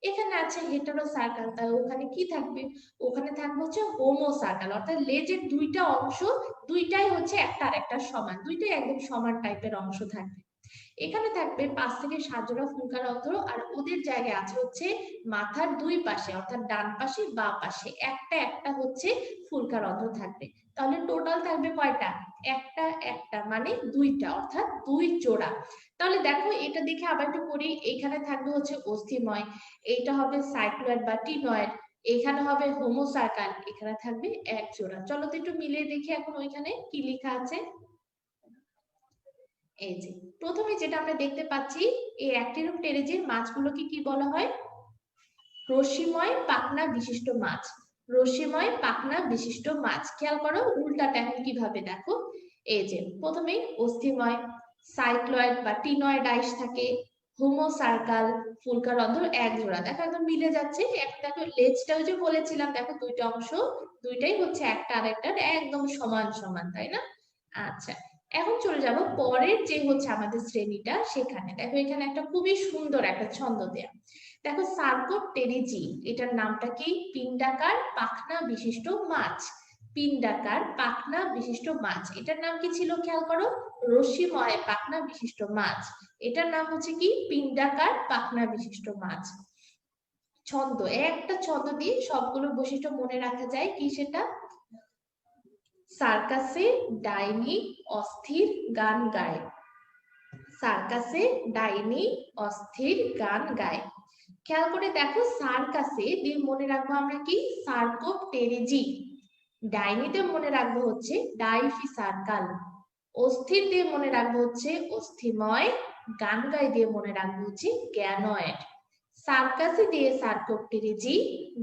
এখানে আছে হেটারো সার্কেল, তাহলে ওখানে কি থাকবে? ওখানে থাকবে হচ্ছে হোমো সার্কেল, অর্থাৎ লেজের দুইটা অংশ দুইটাই হচ্ছে একটা আরেকটার সমান, দুইটাই একদম সমান টাইপের অংশ থাকবে। এখানে থাকবে 5 থেকে 7 জোড়া ফুলকা রন্ধ্র, আর ওদের জায়গায় আছে হচ্ছে মাথার দুই পাশে, অর্থাৎ ডান পাশে বা পাশে একটা একটা হচ্ছে ফুলকা রন্ধ্র থাকবে। তাহলে টোটাল থাকবে কয়টা? একটা একটা মানে দুইটা, অর্থাৎ 2 জোড়া। তাহলে দেখো এটা দেখে আবার একটু করি, এখানে থাকবে হচ্ছে অস্থিময়, এইটা হবে সাইক্লয়েড বা টিনয়েড, এখানে হবে হোমোসার্কাল, এখানে থাকবে এক জোড়া। চলো তো একটু মিলিয়ে দেখি এখন ওইখানে কি লেখা আছে। এই যে প্রথমে যেটা আমরা দেখতে পাচ্ছি, এই অ্যাক্টিনোপটেরিজির মাছগুলোকে কি বলা হয়? রশ্মিময় পাখনা বিশিষ্ট মাছ। রশ্মিময় পাখনা বিশিষ্ট মাছ। খেয়াল করো উল্টাটা এখন কিভাবে দেখো। এই যে প্রথমে অস্থিময়, সাইক্লয়েড বা টিনয়েড আইস থাকে, হোমোসার্কাল, ফুলকারন্ধ্র এক জোড়া। দেখো একদম মিলে যাচ্ছে। এখন দেখো লেজটা ওই যে বলেছিলাম, দেখো দুইটা অংশ, দুইটাই হচ্ছে একটা আরেকটার একদম সমান সমান, তাই না? আচ্ছা, এখন চলে যাব পরের যে হচ্ছে আমাদের শ্রেণীটা সেখানে। দেখো এখানে একটা খুবই সুন্দর একটা ছন্দ দেয়া। দেখো সার্কোপটেরিজি, এটার নামটা কি? পিণ্ডাকার পাখনা বিশিষ্ট মাছ। পিণ্ডাকার পাখনা বিশিষ্ট মাছ, এটার নাম কি ছিল খেয়াল করো? রশ্মিময় পাখনা বিশিষ্ট মাছ। এটার নাম হচ্ছে কি? পিণ্ডাকার পাখনা বিশিষ্ট মাছ। ছন্দ, একটা ছন্দ দিয়ে সবগুলো বৈশিষ্ট্য মনে রাখা যায়। কি সেটা? সার্কাসে ডাইনি অস্থির গান গায়। সার্কাসে ডাইনি অস্থির গান গায়। খেয়াল করে দেখো, সার্কাসে দিয়ে মনে রাখবো আমরা কি? সার্কোপটেরিজি। ডাইনিতে মনে রাখবো হচ্ছে ডাইফিসার্কাল। অস্থির দিয়ে মনে রাখবো হচ্ছে অস্থিময়। গান গায় দিয়ে মনে রাখবো হচ্ছে গ্যানয়েড। সার্কাসে দিয়ে সার্কোপটেরিজি,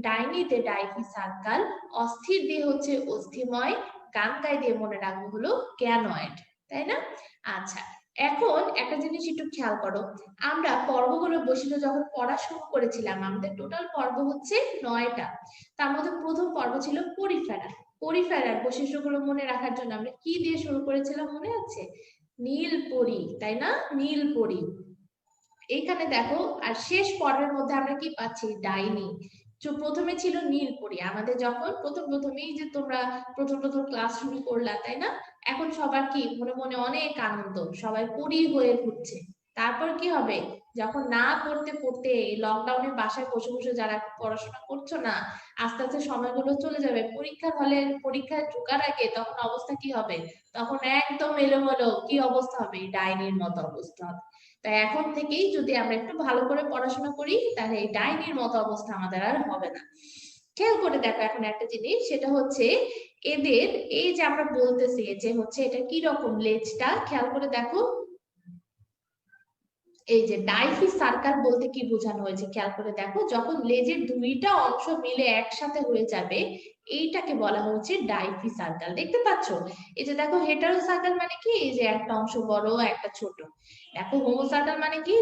ডাইনিতে ডাইফিসার্কাল, অস্থির দিয়ে হচ্ছে অস্থিময়, গান গায় দিয়ে মনে রাখবো হলো গ্যানয়েড, তাই না? আচ্ছা, এখন একটা জিনিস একটু খেয়াল করো। আমরা পর্বগুলো বৈশিষ্ট্য যখন পড়া শুরু করেছিলাম, আমাদের টোটাল পর্ব হচ্ছে 9টা। তার মধ্যে প্রথম পর্ব ছিল পরিফেরা। পরিফেরার বৈশিষ্ট্যগুলো মনে রাখার জন্য আমরা কি দিয়ে শুরু করেছিলাম মনে আছে? নীল পরি, তাই না? নীল পরি। এইখানে দেখো, আর শেষ পর্বের মধ্যে আমরা কি পাচ্ছি? ডাইনি। তো প্রথমে ছিল নীলপরি, আমাদের যখন প্রথমেই যে তোমরা প্রথম ক্লাস শুরু করলা, তাই না? এখন সবার কি মনে মনে অনেক আনন্দ, সবাই পরি হয়ে ঘুরছে। তারপর কি হবে? যখন না পড়তে পড়তে লকডাউনে বাসায় বসে বসে যারা পড়াশোনা করছো না, আস্তে আস্তে সময়গুলো চলে যাবে, পরীক্ষার হলে পরীক্ষায় ঢোকার আগে তখন অবস্থা কি হবে? তখন একদম এলোমেলো কি অবস্থা হবে? ডাইনির মতো অবস্থা হবে। তাই এখন থেকেই যদি আমরা একটু ভালো করে পড়াশোনা করি, তাহলে এই ডাইনির মতো অবস্থা আমাদের আর হবে না। খেয়াল করে দেখো এখন একটা জিনিস, সেটা হচ্ছে এদের এই যে আমরা বলতেছি যে হচ্ছে এটা কি রকম লেজটা, খেয়াল করে দেখো। এই যে ডাইফি সার্কাল বলতে কি বোঝানো হয়েছে খেয়াল করে দেখো, যখন লেজের দুইটা অংশ মিলে একসাথে হয়ে যাবে, এইটাকে বলা হচ্ছে ডাইফি সার্কাল। দেখতে পাচ্ছ? এই যে দেখো হেটারো সার্কাল মানে কি? এই যে একটা অংশ বড় একটা ছোট। দেখো হোমো সার্কাল মানে কি?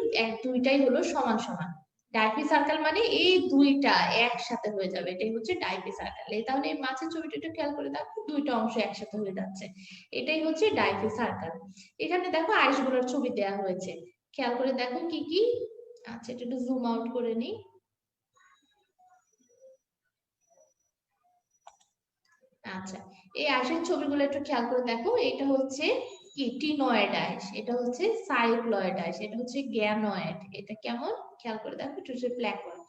দুইটাই হলো সমান সমান। ডাইফি সার্কাল মানে এই দুইটা একসাথে হয়ে যাবে, এটাই হচ্ছে ডাইফি সার্কাল। তাহলে এই মাছের ছবিটা একটু খেয়াল করে দেখো, দুইটা অংশ একসাথে হয়ে যাচ্ছে, এটাই হচ্ছে ডাইফি সার্কাল। এখানে দেখো আইসগুলোর ছবি দেওয়া হয়েছে, খেয়াল করে দেখো কি কি। আচ্ছা, এটা একটু জুম আউট করে নি। আচ্ছা, এই আইসের ছবিগুলো একটু খেয়াল করে দেখো। এটা হচ্ছে কি? টিনয়েড আইস। এটা হচ্ছে সাইক্লয়েড আইস। এটা হচ্ছে গ্যানয়েড। এটা কেমন খেয়াল করে দেখো, এটা হচ্ছে প্ল্যাকয়েড।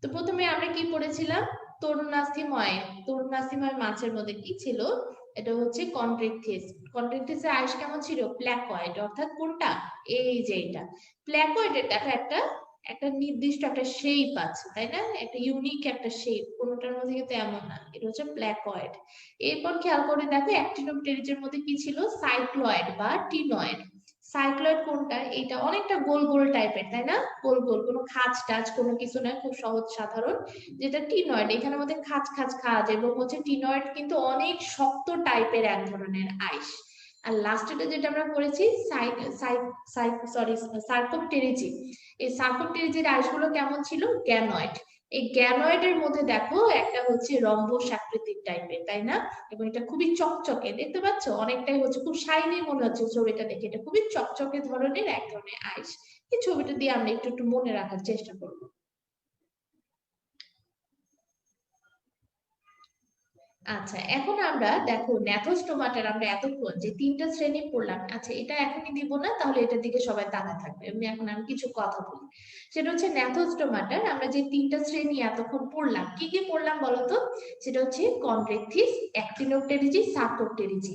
তো প্রথমে আমরা কি পড়েছিলাম? তরুণাস্থিময়। তরুণাস্থিময় মাছের মধ্যে কি ছিল? এটা হচ্ছে কন্ট্রিকথিস। কন্ট্রিকথিসের আইস কেমন ছিল? প্ল্যাকয়েড। অর্থাৎ কোনটা? এই যে এটা প্ল্যাকয়েডের দেখো একটা একটা নির্দিষ্ট একটা শেপ আছে, তাই না? একটা ইউনিক একটা শেপ, কোনটার মধ্যে কিন্তু এমন না। এটা হচ্ছে প্ল্যাকয়েড। এরপর খেয়াল করে দেখো অ্যাক্টিনোপটেরিজের মধ্যে কি ছিল? সাইক্লয়েড বা টিনয়েড। সাইক্লয়েড কোনটা? এটা অনেকটা গোল গোল টাইপের, তাই না? গোল গোল, কোনো খাঁজ টাজ কোনো কিছু না, খুব সহজ সাধারণ। যেটা টিনয়েড, এখানের মধ্যে খাঁজ খাঁজ খাঁজ, এবং হচ্ছে টিনয়েড কিন্তু অনেক শক্ত টাইপের এক ধরনের আইস। আর লাস্টেটা যেটা আমরা পড়েছি সার্কোপটেরিজি। এই সার্কোপটেরিজির আইসগুলো কেমন ছিল? গ্যানয়েড। এই গ্যানয়েডের মধ্যে দেখো একটা হচ্ছে রম্বস আকৃতির টাইপের, তাই না? এবং এটা খুবই চকচকে, দেখতে পাচ্ছ? অনেকটাই হচ্ছে খুব শাইনি মনে হচ্ছে ছবিটা দেখে। এটা খুবই চকচকে ধরনের এক ধরনের আইস। এই ছবিটা দিয়ে আমরা একটু একটু মনে রাখার চেষ্টা করব। আচ্ছা, এখন আমরা দেখো ন্যাথোস্টোমাটার আমরা এতক্ষণ যে 3টা শ্রেণী পড়লাম, আচ্ছা এটা এখনই দিব না, তাহলে এটার দিকে সবাই তাকা থাকবে, এমনি এখন আমি কিছু কথা বলি। সেটা হচ্ছে ন্যাথোস্টোমাটার আমরা যে 3টা শ্রেণী এতক্ষণ পড়লাম, কি কি পড়লাম বলতো? সেটা হচ্ছে কন্ট্রিকথিস, অ্যাক্টিনোপটেরিজি, সার্কোপটেরিজি।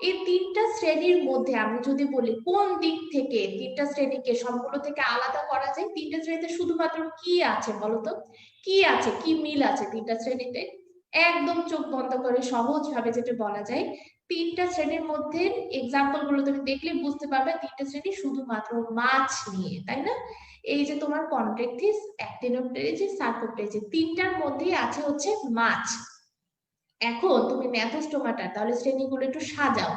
এই তিনটা শ্রেণীর মধ্যে আমি যদি বলি কোন দিক থেকে তিনটা শ্রেণীকে সবগুলো থেকে আলাদা করা যায়, তিনটা শ্রেণীতে শুধুমাত্র কি আছে বলতো, কি আছে, কি মিল আছে তিনটা শ্রেণীতে? একদম চোখ বন্ধ করে সহজ ভাবে যেটা বলা যায়, তিনটা শ্রেণীর মধ্যে এক্সাম্পল গুলো তুমি দেখলে বুঝতে পারবে তিনটা শ্রেণী শুধুমাত্র মাছ নিয়ে, তাই না? এই যে তোমার কন্ট্রাকথিস, অ্যাক্টিনোপটেরিজিস, সার্কোপটেরিজিস, তিনটার মধ্যেই আছে হচ্ছে মাছ। এখন তুমি ন্যাথোস্টোমাটা তাহলে শ্রেণীগুলো একটু সাজাও,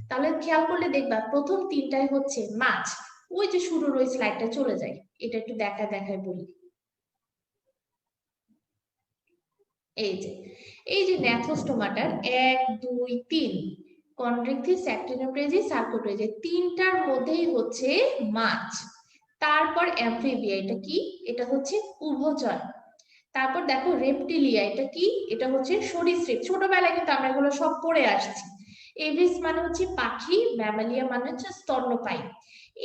তাহলে খেয়াল করলে দেখবা প্রথম তিনটাই হচ্ছে মাছ। ওই যে শুরুর ওই স্লাইডটা চলে যায়, এটা একটু দেখায় বলি। এই যে ন্যাথোস্টোমাটার 1 2 3 কন্ট্রাকথিস, অ্যাক্টিনোপটেরিজিস, সার্কোপটেরিজিস, তিনটার মধ্যেই হচ্ছে মাছ। তারপর অ্যামফিবিয়া, এটা কি? এটা হচ্ছে উভচর। তারপর দেখো রেপটিলিয়া, এটা কি? এটা হচ্ছে সরীসৃপ। ছোটবেলায় কিন্তু আমরা এগুলো সব পড়ে আসছি। এভিস মানে হচ্ছে পাখি, ম্যামালিয়া মানে হচ্ছে স্তন্যপায়ী।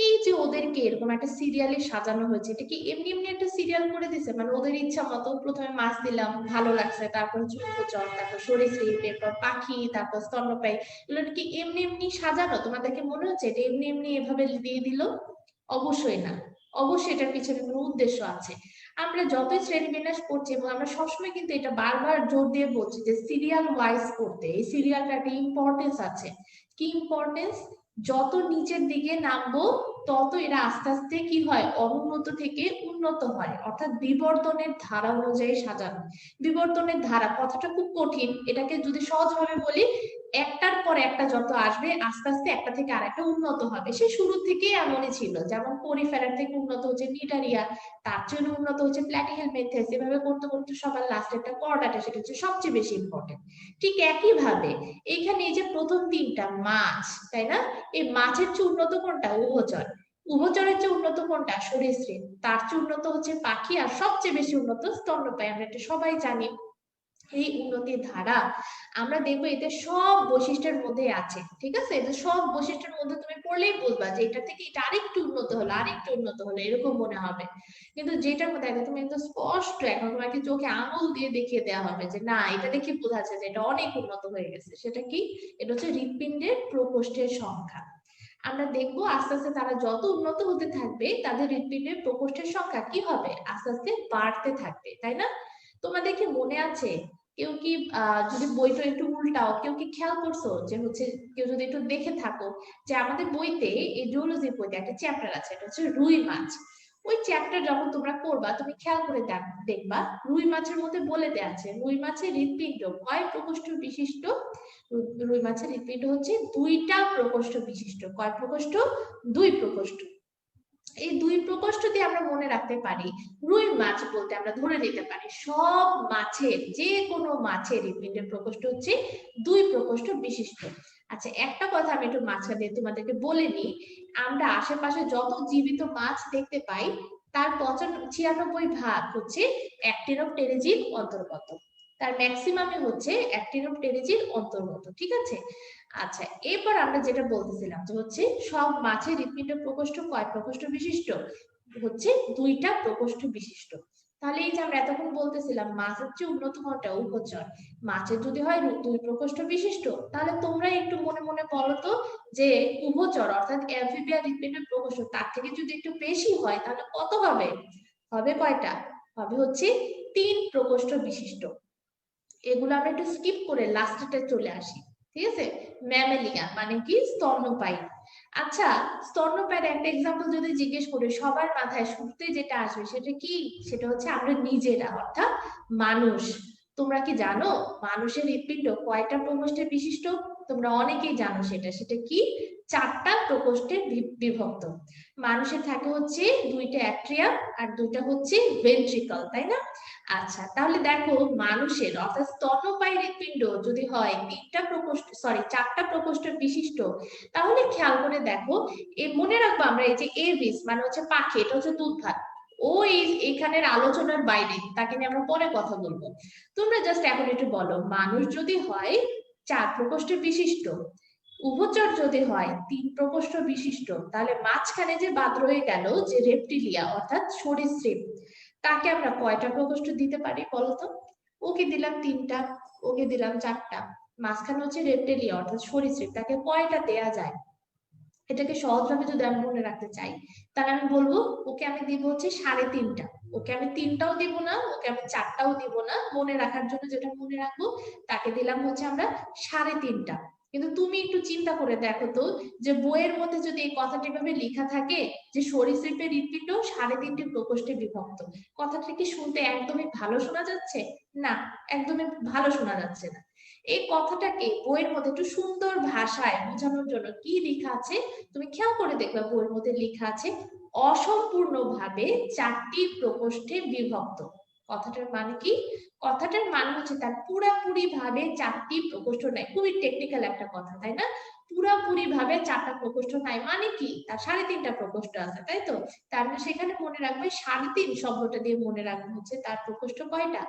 এই যে ওদেরকে এরকম একটা সিরিয়ালে সাজানো হয়েছে, এটা কি এমনি এমনি একটা সিরিয়াল করে দিছে? মানে ওদের ইচ্ছা মতো প্রথমে মাছ দিলাম, ভালো লাগছে, তারপর হচ্ছে উভচর, তারপর সরীসৃপ, এরপর পাখি, তারপর স্তন্যপায়ী, এগুলো কি এমনি এমনি সাজানো? তোমাদেরকে মনে হচ্ছে এটা এমনি এমনি এভাবে দিয়ে দিল? অবশ্যই না, অবশ্যই এটার পিছনে কোনো উদ্দেশ্য আছে। আমরা যতই শ্রেণীবিন্যাস করছি এবং আমরা সবসময় কিন্তু এটা বারবার জোর দিয়ে বলছি যে সিরিয়াল ওয়াইজ করতে, এই সিরিয়ালটা একটা ইম্পর্টেন্স আছে। কি ইম্পর্টেন্স? যত নিচের দিকে নামবো তত এরা আস্তে আস্তে কি হয়, অনুন্নত থেকে উন্নত হয়, অর্থাৎ বিবর্তনের ধারা অনুযায়ী সাজানো। বিবর্তনের ধারা কথাটা খুব কঠিন, এটাকে যদি সহজভাবে বলি, একটার পর একটা যত আসবে আস্তে আস্তে একটা থেকে আরেকটা উন্নত হবে। সে শুরু থেকে এমনই ছিল, যেমন পরিফেরার থেকে উন্নত হচ্ছে নিটারিয়া, তার জন্য উন্নত হচ্ছে প্ল্যাটিহেলমিনথেস, এভাবে করতে করতে সবার লাস্টে একটা কর্ডাটা, সেটা হচ্ছে সবচেয়ে বেশি ইম্পর্টেন্ট। ঠিক একই ভাবে এইখানে এই যে প্রথম তিনটা মাছ, তাই না? এই মাছের চেয়ে উন্নত কোনটা? উভচর। উভচরের চেয়ে উন্নত কোনটা? সরীসৃপ। তার চেয়ে উন্নত হচ্ছে পাখি, আর সবচেয়ে বেশি উন্নত স্তন্যপায়ী। আমরা এটা সবাই জানি। এই উন্নতির ধারা আমরা দেখবো এতে সব বৈশিষ্ট্যের মধ্যে আছে, ঠিক আছে? এদের সব বৈশিষ্ট্যের মধ্যে তুমি পড়লেই বুঝবা যে এটা থেকে এটা আরেকটু উন্নত হলো, আরেকটু উন্নত হলো, এরকম মনে হবে। কিন্তু যেটার মধ্যে একদম তুমি একদম স্পষ্ট, এখন তোমাকে চোখে আঙুল দিয়ে দেখিয়ে দেওয়া হবে যে না, এটা দেখে বোঝা যাচ্ছে যে এটা অনেক উন্নত হয়ে গেছে। সেটা কি? এটা হচ্ছে হৃৎপিণ্ডের প্রকোষ্ঠের সংখ্যা। আমরা দেখবো আস্তে আস্তে তারা যত উন্নত হতে থাকবে তাদের হৃৎপিণ্ডের প্রকোষ্ঠের সংখ্যা কি হবে? আস্তে আস্তে বাড়তে থাকবে, তাই না? তোমাদের কি মনে আছে, কেউ কি যদি বইটা একটু উল্টাও, কেউ কি খেয়াল করছো যে হচ্ছে, কেউ যদি একটু দেখে থাকো যে আমাদের বইতে, এই জুওলজির বইতে একটা চ্যাপ্টার আছে, এটা হচ্ছে রুই মাছ। ওই চ্যাপ্টার যখন তোমরা করবা তুমি খেয়াল করে দেখবা রুই মাছের মধ্যে বলে দেয়া আছে রুই মাছের হৃৎপিণ্ড কয় প্রকোষ্ঠ বিশিষ্ট? রুই মাছের হৃৎপিণ্ড হচ্ছে দুইটা প্রকোষ্ঠ বিশিষ্ট। কয় প্রকোষ্ঠ? দুই প্রকোষ্ঠ। এই দুই প্রকোষ্ঠ দিয়ে আমরা মনে রাখতে পারি রুই মাছ বলতে আমরা ধরে নিতে পারি সব মাছের, যে কোনো মাছের হৃৎপিণ্ডের প্রকোষ্ঠ হচ্ছে দুই প্রকোষ্ঠ বিশিষ্ট। আচ্ছা, একটা কথা আমি একটু মাঝখানে তোমাদেরকে বলে নিই, আমরা আশেপাশে যত জীবিত মাছ দেখতে পাই তার 96% হচ্ছে অ্যাক্টিনোপটেরিজির অন্তর্গত, তার ম্যাক্সিমামে হচ্ছে অ্যাক্টিনোপটেরিজির অন্তর্গত, ঠিক আছে? আচ্ছা, এরপর আমরা যেটা বলতেছিলাম যে হচ্ছে সব মাছের হৃৎপিণ্ড প্রকোষ্ঠ কয় প্রকোষ্ঠ বিশিষ্ট? হচ্ছে দুইটা প্রকোষ্ঠ বিশিষ্ট। তাহলে এই যে আমরা এতক্ষণ বলতেছিলাম মাছের চেয়ে উন্নত কোনটা? উভচর। মাছের যদি হয় দুই প্রকোষ্ঠ বিশিষ্ট, তাহলে তোমরা একটু মনে মনে বলো তো যে উভচর অর্থাৎ অ্যামফিবিয়া হৃৎপিণ্ডের প্রকোষ্ঠ তার থেকে যদি একটু বেশি হয় তাহলে কত হবে? হবে কয়টা? হবে হচ্ছে তিন প্রকোষ্ঠ বিশিষ্ট। এগুলো আমরা একটু স্কিপ করে লাস্টে চলে আসি, ঠিক আছে? ম্যামেলিয়া মানে কি? স্তন্যপায়ী। আচ্ছা, স্তন্যপায়ীর একটা এক্সাম্পল যদি জিজ্ঞেস করি, সবার মাথায় শুরুতে যেটা আসবে সেটা কি? সেটা হচ্ছে আমরা নিজেরা, অর্থাৎ মানুষ। তোমরা কি জানো মানুষের হৃৎপিণ্ড কয়টা প্রকোষ্ঠে বিশিষ্ট? তোমরা অনেকেই জানো সেটা। সেটা কি? চারটা প্রকোষ্ঠে বিভক্ত। মানুষের থাকে হচ্ছে দুইটা অ্যাট্রিয়াম আর দুইটা হচ্ছে ভেন্ট্রিকল, তাই না? আচ্ছা, তাহলে দেখো মানুষের অর্থাৎ স্তন্যপায়ী হৃৎপিণ্ড যদি হয় চারটা প্রকোষ্ঠ বিশিষ্ট, তাহলে খেয়াল করে দেখো, মনে রাখবো আমরা এই যে এভিস মানে হচ্ছে পাখি, এটা হচ্ছে দুধভাত। ও এইখানের আলোচনার বাইরে, তাকে নিয়ে আমরা পরে কথা বলবো। তোমরা জাস্ট এখন একটু বলো, মানুষ যদি হয় চার প্রকোষ্ঠ বিশিষ্ট, উভচর যদি হয় তিন প্রকোষ্ঠ বিশিষ্ট, তাহলে মাঝখানে যে বাদ রয়ে গেল যে রেপটিলিয়া অর্থাৎ সরীসৃপ, তাকে আমরা কয়টা প্রকোষ্ঠ দিতে পারি বলতো? ওকে দিলাম তিনটা, ওকে দিলাম চারটা। মাঝখানে হচ্ছে রেপ্টেলিয়া অর্থাৎ সরীসৃপ, তাকে কয়টা দেয়া যায়? এটাকে সহজভাবে যদি আমি মনে রাখতে চাই, তাহলে আমি বলবো ওকে আমি দিব হচ্ছে 3.5টা। ওকে আমি 3টাও দিব না, ওকে আমি 4টাও দিব না, মনে রাখার জন্য যেটা মনে রাখবো তাকে দিলাম হচ্ছে আমরা 3.5টা। কিন্তু তুমি একটু চিন্তা করে দেখো তো, যে বইয়ের মধ্যে যদি এই কথাটি ভাবে লেখা থাকে যে সরীসৃপের হৃৎপিণ্ড 3.5টি প্রকোষ্ঠে বিভক্ত, কথাটা কি শুনতে একদমই ভালো শোনা যাচ্ছে? না, একদমই ভালো শোনা যাচ্ছে না। এই কথাটাকে বইয়ের মধ্যে একটু সুন্দর ভাষায় বোঝানোর জন্য কি লেখা আছে তুমি খেয়াল করে দেখবে, বইয়ের মধ্যে লেখা আছে অসম্পূর্ণভাবে 4টি প্রকোষ্ঠে বিভক্ত। কথাটার মানে কি? কথাটার মানে হচ্ছে তার পুরাপুরি ভাবে 4টি প্রকোষ্ঠ নাই। খুবই টেকনিক্যাল একটা কথা, তাই না? পুরাপুরি ভাবে 4টা প্রকোষ্ঠ নাই মানে কি, তার 3.5টা প্রকোষ্ঠ আছে, তাই তো? তার মানে সেখানে মনে রাখবে 3.5 শব্দটা দিয়ে মনে রাখবে হচ্ছে তার প্রকোষ্ঠ কয়টা,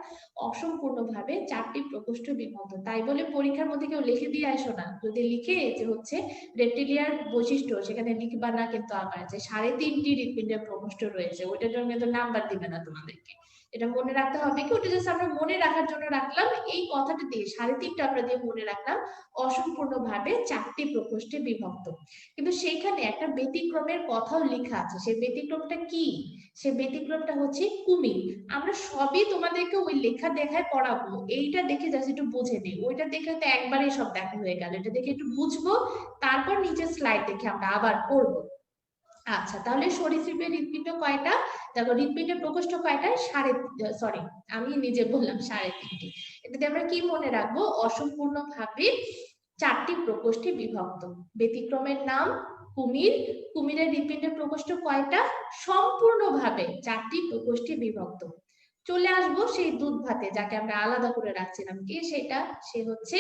অসম্পূর্ণভাবে 4টি প্রকোষ্ঠ বিভক্ত। তাই বলে পরীক্ষার মধ্যে কেউ লিখে দিয়ে আসো না, যদি লিখে যে হচ্ছে রেপ্টিলিয়ার বৈশিষ্ট্য, সেখানে লিখবা না কিন্তু আবার যে 3.5টি হৃৎপিণ্ডের প্রকোষ্ঠ রয়েছে, ওইটার জন্য কিন্তু নাম্বার দিবে না তোমাদেরকে। এটা মনে রাখতে হবে কি, ওটা জাস্ট আমরা মনে রাখার জন্য রাখলাম, এই কথাটা দিয়ে 3.5টা আমরা দিয়ে মনে রাখলাম অসম্পূর্ণভাবে 4টি প্রকোষ্ঠে বিভক্ত। কিন্তু সেইখানে একটা ব্যতিক্রমের কথাও লেখা আছে, সেই ব্যতিক্রমটা কি? সে ব্যতিক্রমটা হচ্ছে কুমির। আমরা সবই তোমাদেরকে ওই লেখা দেখায় পড়াবো, এইটা দেখে জাস্ট একটু বুঝে নেই, ওইটা দেখে তো একবারেই সব দেখা হয়ে গেল, এটা দেখে একটু বুঝবো, তারপর নিচের স্লাইড দেখে আমরা আবার পড়বো। আচ্ছা, তাহলে সরীসৃপের হৃৎপিণ্ড কয়টা? দেখো হৃৎপিণ্ডের প্রকোষ্ঠ কয়টা, সরি আমি নিজে বললাম 3.5টি। এটাতে আমরা কি মনে রাখবো, অসম্পূর্ণ ভাবে 4টি প্রকোষ্ঠে বিভক্ত। ব্যতিক্রমের নাম কুমির। কুমিরের হৃৎপিণ্ডের প্রকোষ্ঠ কয়টা, সম্পূর্ণভাবে 4টি প্রকোষ্ঠে বিভক্ত। চলে আসবো সেই দুধ ভাতে, যাকে আমরা আলাদা করে রাখছিলাম, কি সেটা? সে হচ্ছে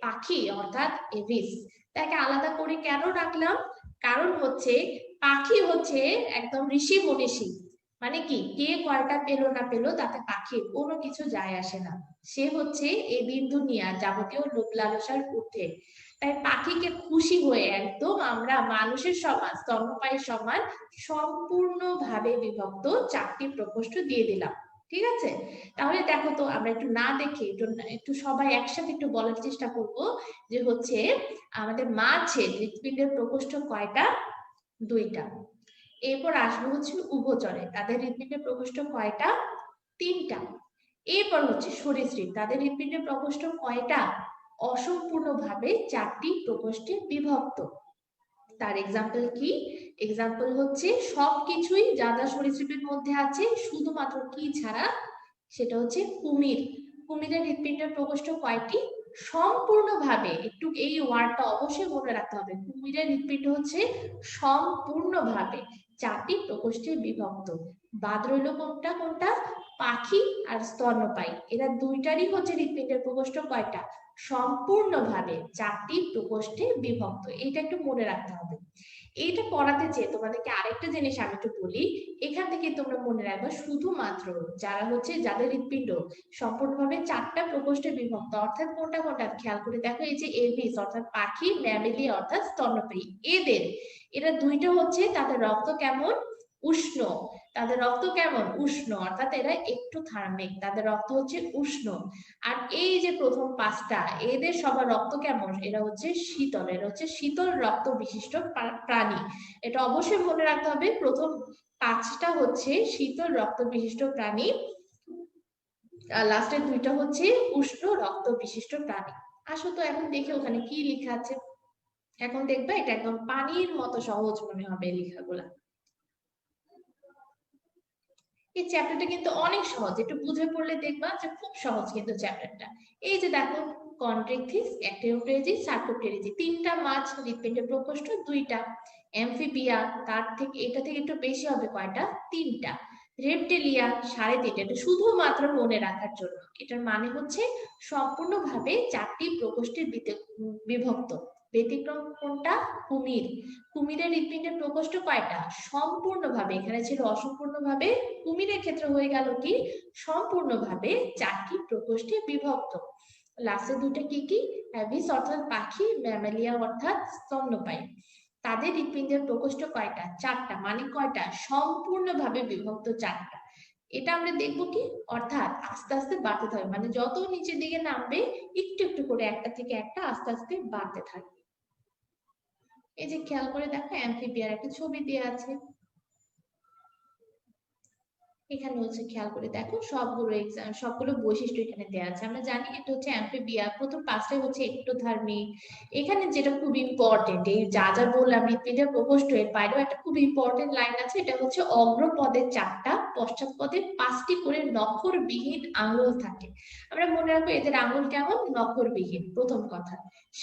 পাখি অর্থাৎ এভিস। তাকে আলাদা করে কেন রাখলাম? কারণ হচ্ছে পাখি হচ্ছে একদম ঋষি মনীষী, মানে কি কে কয়টা পেলো না পেলো তাতে পাখির কোনো কিছু যায় আসে না। সে হচ্ছে এই দিন দুনিয়া যাবতীয় লোভ লালসার ঊর্ধ্বে। তাই পাখিকে খুশি হয়ে একদম আমরা মানুষের সমাজ, স্তন্যপায়ী সমাজ সম্পূর্ণভাবে বিভক্ত 4টি প্রকোষ্ঠ দিয়ে দিলাম। ঠিক আছে, তাহলে দেখো তো আমরা একটু না দেখে একটু একটু সবাই একসাথে একটু বলার চেষ্টা করব যে হচ্ছে আমাদের মাছের হৃৎপিণ্ডের প্রকোষ্ঠ কয়টা, 2টা। এরপর আসবে হচ্ছে উভচরে, তাদের হৃৎপিণ্ডের প্রকোষ্ঠ কয়টা, 3টা। এরপর হচ্ছে সরীসৃপ, তাদের হৃৎপিণ্ডের প্রকোষ্ঠ কয়টা, অসম্পূর্ণভাবে 4টি প্রকোষ্ঠে বিভক্ত। তার এক্সাম্পল কি? এক্সাম্পল হচ্ছে সবকিছুই যা যা সরীসৃপের মধ্যে আছে, শুধুমাত্র কি ছাড়া, সেটা হচ্ছে কুমির। কুমিরের হৃৎপিণ্ডের প্রকোষ্ঠ কয়টি, সম্পূর্ণভাবে, একটু এই ওয়ার্ডটা অবশ্যই মনে রাখতে হবে, কুমিরের হৃৎপিণ্ড হচ্ছে সম্পূর্ণভাবে 4টি প্রকোষ্ঠে বিভক্ত। বাদ রইল কোনটা কোনটা, পাখি আর স্তন্যপায়ী, এরা দুইটারই হচ্ছে হৃৎপিণ্ডের প্রকোষ্ঠ কয়টা, সম্পূর্ণভাবে 4টি প্রকোষ্ঠে বিভক্ত। এইটা একটু মনে রাখতে হবে। এইটা পড়াতে চেয়ে তোমাদেরকে আরেকটা জিনিস আমি একটু বলি, এখান থেকে তোমরা মনে রাখবে শুধুমাত্র যারা হচ্ছে যাদের হৃৎপিণ্ড সম্পূর্ণভাবে 4টা প্রকোষ্ঠে বিভক্ত, অর্থাৎ কোনটা কোনটা খেয়াল করে দেখো, এই যে এভিস অর্থাৎ পাখি, ম্যামেলিয়া অর্থাৎ স্তন্যপায়ী, এরা দুইটা হচ্ছে তাদের রক্ত কেমন, উষ্ণ। তাদের রক্ত কেমন, উষ্ণ, অর্থাৎ এরা একটু থার্মিক, তাদের রক্ত হচ্ছে উষ্ণ। আর এই যে প্রথম 5টা, এদের সবার রক্ত কেমন, এরা হচ্ছে শীতল, এরা হচ্ছে শীতল রক্ত বিশিষ্ট প্রাণী। এটা অবশ্যই মনে রাখতে হবে, প্রথম 5টা হচ্ছে শীতল রক্ত বিশিষ্ট প্রাণী, আর লাস্টের 2টা হচ্ছে উষ্ণ রক্ত বিশিষ্ট প্রাণী। আসো তো এখন দেখে ওখানে কি লেখা আছে, এখন দেখবা এটা একদম পানির মতো সহজ মনে হবে লেখাগুলা। এই চ্যাপ্টারটা কিন্তু অনেক সহজ, একটু বুঝে পড়লে দেখবা যে খুব সহজ কিন্তু চ্যাপ্টারটা। এই যে দেখো, কন্ট্রিকথিস, অ্যাক্টিনোপ্টেরিজি, সার্কোপ্টেরিজি, 3টা মাছ, হৃৎপিণ্ডের প্রকোষ্ঠ 2টা। অ্যামফিবিয়া, তার থেকে এটা থেকে একটু বেশি হবে কয়টা, 3টা। রেপ্টেলিয়া 3.5টা, এটা শুধুমাত্র মনে রাখার জন্য, এটার মানে হচ্ছে সম্পূর্ণভাবে 4টি প্রকোষ্ঠে বিভক্ত। ব্যতিক্রম কোনটা, কুমির। কুমিরের হৃৎপিণ্ডের প্রকোষ্ঠ কয়টা, সম্পূর্ণভাবে, এখানে ছিল অসম্পূর্ণভাবে, কুমিরের ক্ষেত্রে হয়ে গেল কি সম্পূর্ণভাবে 4টি প্রকোষ্ঠে বিভক্ত। লাস্টে 2টা কি কি, অ্যাভিস অর্থাৎ পাখি, ম্যামেলিয়া অর্থাৎ স্তন্যপায়ী, তাদের হৃৎপিণ্ডের প্রকোষ্ঠ কয়টা, 4টা, মানে কয়টা, সম্পূর্ণভাবে বিভক্ত 4টা। এটা আমরা দেখবো কি, অর্থাৎ আস্তে আস্তে বাড়তে থাকবে, মানে যত নিচের দিকে নামবে একটু একটু করে একটা থেকে একটা আস্তে আস্তে বাড়তে থাকবে। এই যে খেয়াল করে দেখো অ্যামফিবিয়ার একটা ছবি দেওয়া আছে, এখানে হচ্ছে খেয়াল করে দেখো সবগুলো সবগুলো বৈশিষ্ট্য এখানে দেওয়া আছে। আমরা জানি এটা হচ্ছে অ্যামফিবিয়া, প্রথম পাঁচটাই হচ্ছে এক্টোথার্মিক। এখানে যেটা খুব ইম্পর্টেন্ট, এই যা যা বললাম হৃৎপিণ্ডের প্রকোষ্ঠ, এর বাইরেও একটা খুব ইম্পর্টেন্ট লাইন আছে, এটা হচ্ছে অগ্রপদে 4টা, পশ্চাৎপদে 5টি করে নখরবিহীন আঙুল থাকে। আমরা মনে রাখবো এদের আঙুল কেমন, নখরবিহীন। প্রথম কথা,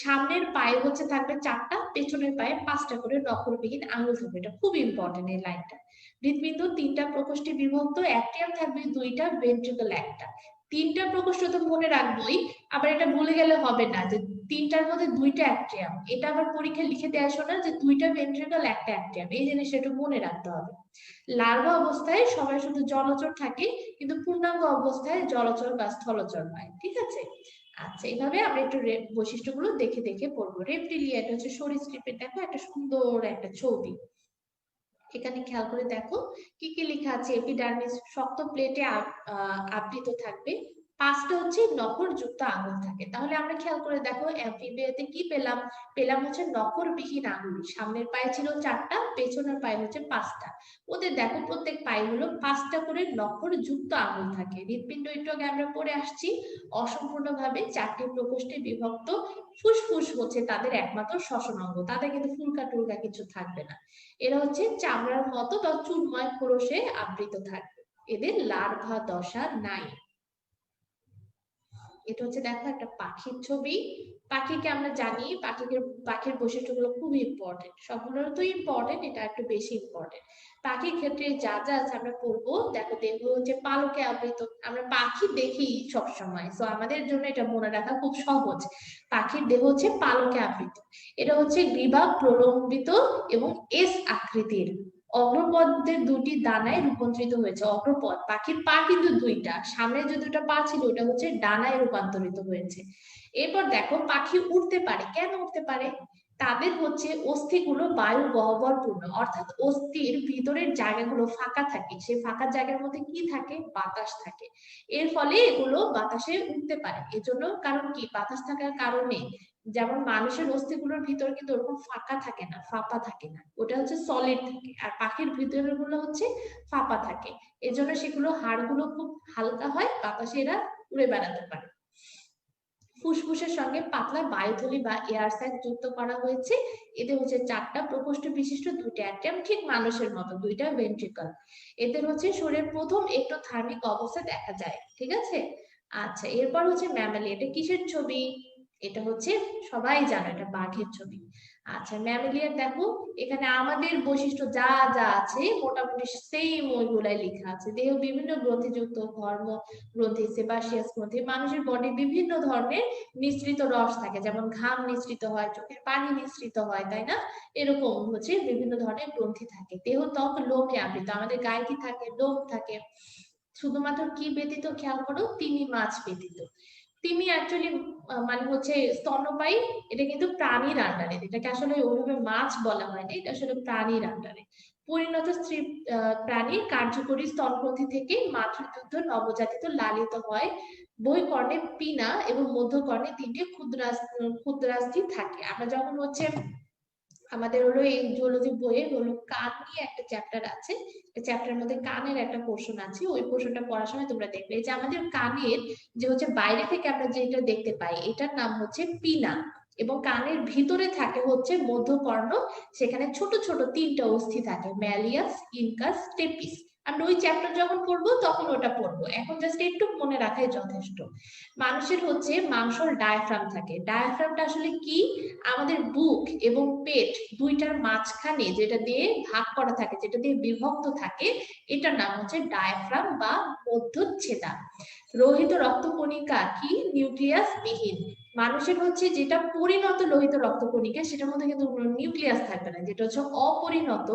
সামনের পায়ে হচ্ছে থাকবে 4টা, পেছনের পায়ে 5টা করে নখরবিহীন আঙুল থাকবে। এটা খুব ইম্পর্টেন্ট এই লাইনটা। হৃৎপিণ্ড 3টা প্রকোষ্ঠে বিভক্ত, অ্যাট্রিয়াম থাকবে 2টা, ভেন্ট্রিকল 1টা। 3টা প্রকোষ্ঠ তো মনে রাখবোই, আবার এটা ভুলে গেলে হবে না যে 3টার মধ্যে 2টা অ্যাট্রিয়াম। এটা আবার পরীক্ষা লিখে দেওয়া শোনা যে 2টা ভেন্ট্রিকল 1টা অ্যাট্রিয়াম, এই জিনিসটা একটু মনে রাখতে হবে। লার্ভা অবস্থায় সবাই শুধু জলচর থাকে, কিন্তু পূর্ণাঙ্গ অবস্থায় জলচর বা স্থলচর হয়। ঠিক আছে, আচ্ছা এইভাবে আমরা একটু বৈশিষ্ট্যগুলো দেখে দেখে পড়বো। রেপ্টিলিয়া, এটা হচ্ছে সরীসৃপের দেখো একটা সুন্দর একটা ছবি। এখানে খেয়াল করে দেখো কি কি লেখা আছে। এপিডার্মিস শক্ত প্লেটে আবৃত থাকবে, 5টা হচ্ছে নখরযুক্ত আঙুল থাকে। তাহলে আমরা খেয়াল করে দেখো অ্যামফিবিয়াতে কি পেলাম, পেলাম হচ্ছে নখরবিহীন আঙুল। সামনের পায়ে ছিল 4টা, পেছনের পায়ে হচ্ছে 5টা। ওদের দেখো প্রত্যেক পায়ে হলো 5টা করে নখরযুক্ত আঙুল থাকে। হৃৎপিণ্ড একটু আগে আমরা পড়ে আসছি, অসম্পূর্ণভাবে 4টি প্রকোষ্ঠে বিভক্ত। ফুসফুস হচ্ছে তাদের একমাত্র শ্বসন অঙ্গ, তাদের কিন্তু ফুলকা টুলকা কিছু থাকবে না। এরা হচ্ছে চামড়ার মতো বা চুলময় খোলসে আবৃত থাকবে। এদের লার্ভা দশা নাই। এটা হচ্ছে দেখো একটা পাখির ছবি। পাখিকে আমরা জানি, পাখির বৈশিষ্ট্যগুলো খুব ইম্পর্টেন্ট, সবগুলোর তো ইম্পর্টেন্ট, এটা একটু বেশি ইম্পর্টেন্ট। পাখির ক্ষেত্রে যা যা আছে আমরা পড়বো। দেখো দেহ হচ্ছে পালকে আবৃত, আমরা পাখি দেখি সব সময়, তো আমাদের জন্য এটা মনে রাখা খুব সহজ। পাখির দেহ হচ্ছে পালকে আবৃত। এটা হচ্ছে গ্রীবা প্রলম্বিত এবং এস আকৃতির। অগ্রপদের 2টি দানায় রূপান্তরিত হয়েছে। অগ্রপদ, পাখির পা কিন্তু 2টা, সামনে যে 2টা পা ছিল ওটা হচ্ছে ডানায় রূপান্তরিত হয়েছে। এরপর দেখো পাখি উড়তে পারে, কেন উড়তে পারে, তাদের হচ্ছে অস্থিগুলো বায়ু গহ্বরপূর্ণ, অর্থাৎ অস্থির ভিতরের জায়গাগুলো ফাঁকা থাকে, সেই ফাঁকা জায়গার মধ্যে কি থাকে, বাতাস থাকে। এর ফলে এগুলো বাতাসে উঠতে পারে। এজন্য কারণ কি, বাতাস থাকার কারণে, যেমন মানুষের অস্থিগুলোর ভিতর কিন্তু ওরকম ফাঁকা থাকে না, ফাঁপা থাকে না, ওটা হচ্ছে সলিড থাকে। আর পাখির ভিতরের গুলো হচ্ছে ফাঁপা থাকে, এজন্য সেগুলো হাড়গুলো খুব হালকা হয়, বাতাসে এরা উড়ে বেড়াতে পারে। ফুসফুসের সঙ্গে পাতলা বায়ুথলি বা এয়ার স্যাক যুক্ত করা হয়েছে। এদের হচ্ছে 4টা প্রকোষ্ঠ বিশিষ্ট, 2টা অ্যাটম, ঠিক মানুষের মতো 2টা ভেন্ট্রিকল। এদের হচ্ছে শরীরের প্রথম এক্টোথার্মিক অবস্থা দেখা যায়। ঠিক আছে, আচ্ছা এরপর হচ্ছে ম্যামালি। এটা কিসের ছবি, এটা হচ্ছে সবাই জানো এটা বাঘের ছবি। আচ্ছা ম্যামালিয়ার দেখো, এখানে আমাদের বৈশিষ্ট্য যা যা আছে মোটামুটি সেম ওইগুলাই লেখা আছে। দেহ বিভিন্ন গ্রন্থিযুক্ত, ধর্ম গ্রন্থি, সেবাসিয়াস গ্রন্থি। মানুষের বডি বিভিন্ন ধরনের নিঃসৃত রস থাকে, যেমন ঘাম নিঃসৃত হয়, চোখের পানি নিঃসৃত হয়, তাই না, এরকম হচ্ছে বিভিন্ন ধরনের গ্রন্থি থাকে। দেহ ত্বক লোমে আবৃত, আমাদের গায়ে কি থাকে, লোম থাকে। শুধুমাত্র কি ব্যতীত, খেয়াল করো, তিমি মাছ ব্যতীত। তিমি অ্যাকচুয়ালি মানে হচ্ছে স্তন্যপায়ী, এটা কিন্তু প্রাণীর আন্ডারে, এটাকে আসলে ওইভাবে মাছ বলা হয় না, এটা আসলে প্রাণীর আন্ডারে। পরিণত স্ত্রী প্রাণী কার্যকরী স্তনগ্রন্থি থেকে মাতৃদুগ্ধ নবজাতিত লালিত হয়। বহিঃকর্ণে পিনা এবং মধ্যকর্ণে 3টে ক্ষুদ্রাস্থি থাকে। আমরা যখন হচ্ছে আমাদের হলো এই জুওলজি বইয়ে হলো কান নিয়ে একটা চ্যাপ্টার আছে, চ্যাপ্টারের মধ্যে কানের একটা পোর্শন আছে, ওই পোর্শনটা পড়ার সময় তোমরা দেখবে যে আমাদের কানের যে হচ্ছে বাইরে থেকে আমরা যেটা দেখতে পাই এটার নাম হচ্ছে পিনা, এবং কানের ভিতরে থাকে হচ্ছে মধ্যকর্ণ, সেখানে ছোট ছোট 3টা অস্থি থাকে, ম্যালিয়াস, ইনকাস, স্টেপিস। আমরা ওই চ্যাপ্টার যখন পড়বো তখন ওটা পড়বো, এখন জাস্ট একটু মনে রাখাই যথেষ্ট। মানুষের হচ্ছে মাংসল ডায়াফ্রাম থাকে। ডায়াফ্রামটা আসলে কি, আমাদের বুক এবং পেট 2টার মাঝখানে যেটা দিয়ে ভাগ করা থাকে, যেটা দিয়ে বিভক্ত থাকে, এটার নাম হচ্ছে ডায়াফ্রাম বা মধ্যচ্ছেদা। লোহিত রক্তকণিকা কি, নিউক্লিয়াস বিহীন। মানুষের হচ্ছে যেটা পরিণত লোহিত রক্তকণিকা সেটার মধ্যে কিন্তু নিউক্লিয়াস থাকবে না, যেটা হচ্ছে অপরিণত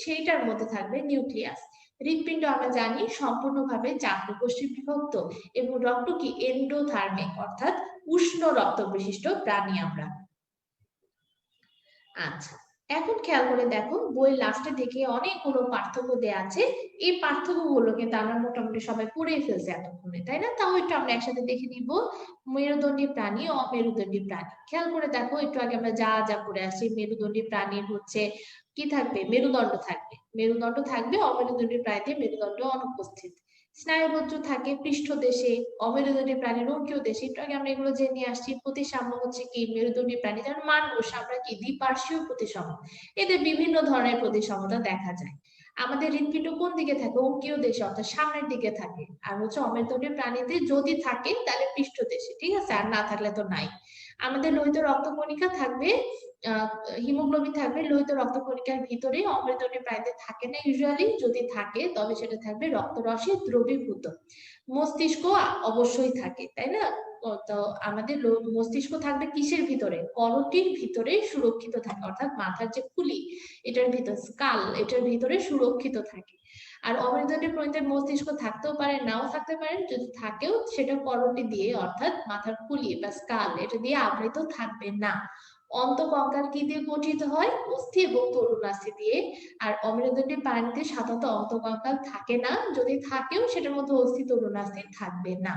সেইটার মধ্যে থাকবে নিউক্লিয়াস। হৃৎপিণ্ড আমরা জানি সম্পূর্ণভাবে 4 প্রকোষ্ঠে বিভক্ত, এবং রক্ত কি এন্ডোথার্মিক, অর্থাৎ উষ্ণ রক্ত বিশিষ্ট প্রাণী আমরা। আচ্ছা এখন খেয়াল করে দেখো বইয়ের লাস্টে দিকে অনেকগুলো পার্থক্য দেয়া আছে। এই পার্থক্যগুলো কিন্তু আমরা মোটামুটি সবাই পড়েই ফেলছি এতক্ষণে, তাই না? তাও একটু আমরা একসাথে দেখে নিব। মেরুদণ্ডী প্রাণী, অমেরুদণ্ডী প্রাণী, খেয়াল করে দেখো একটু আগে আমরা যা যা পড়ে আসছি। মেরুদণ্ডী প্রাণীর হচ্ছে কি থাকবে? মেরুদণ্ড থাকবে। মেরুদণ্ড থাকবে, অমেরুদণ্ডী প্রাণীতে মেরুদণ্ড অনুপস্থিত। স্নায়ুবজ্র থাকে পৃষ্ঠদেশে, অমেরুদণ্ডী প্রাণীর ঊর্ধ্বীয় দেশে। একটু আগে আমরা এগুলো জেনে আসছি। প্রতিসাম্য হচ্ছে কি? মেরুদণ্ডী প্রাণী যেমন মানুষ, আমরা কি দ্বিপার্শ্বীয় প্রতিসাম্য। এতে বিভিন্ন ধরনের প্রতিসমতা দেখা যায়। আমাদের হৃৎপিণ্ড কোন দিকে থাকে? অঙ্কীয় দেশে, অর্থাৎ সামনের দিকে থাকে। আর হচ্ছে অমেরুদণ্ডী প্রাণীতে যদি থাকে তাহলে পৃষ্ঠদেশে, ঠিক আছে? আর না থাকলে তো নাই। আমাদের লোহিত রক্তকণিকা থাকবে, আহ হিমোগ্লোবিন থাকবে লোহিত রক্তকণিকার ভিতরে। অমেরুদণ্ডী প্রাণীতে থাকে না ইউজুয়ালি, যদি থাকে তবে সেটা থাকবে রক্তরসে দ্রবীভূত। মস্তিষ্ক অবশ্যই থাকে, তাই না? তো আমাদের মস্তিষ্ক থাকবে কিসের ভিতরে? করটির ভিতরে সুরক্ষিত থাকে, অর্থাৎ মাথার যে খুলি এটার ভিতর, স্কাল, এটার ভিতরে সুরক্ষিত থাকে। আর অমেরুদণ্ডী প্রাণীদের মস্তিষ্ক থাকতেও পারে, নাও থাকতে পারে। যদি থাকেও সেটা করটি দিয়ে, অর্থাৎ মাথার খুলি বা স্কাল, এটা দিয়ে আবৃত থাকবে না। অন্তঃকঙ্কাল কি দিয়ে গঠিত হয়? অস্থি এবং তরুণাস্থি দিয়ে। আর অমেরুদণ্ডী প্রাণীতে সাধারণত অন্তঃকঙ্কাল থাকে না, যদি থাকেও সেটার মধ্যে অস্থি তরুণাস্থি থাকবে না।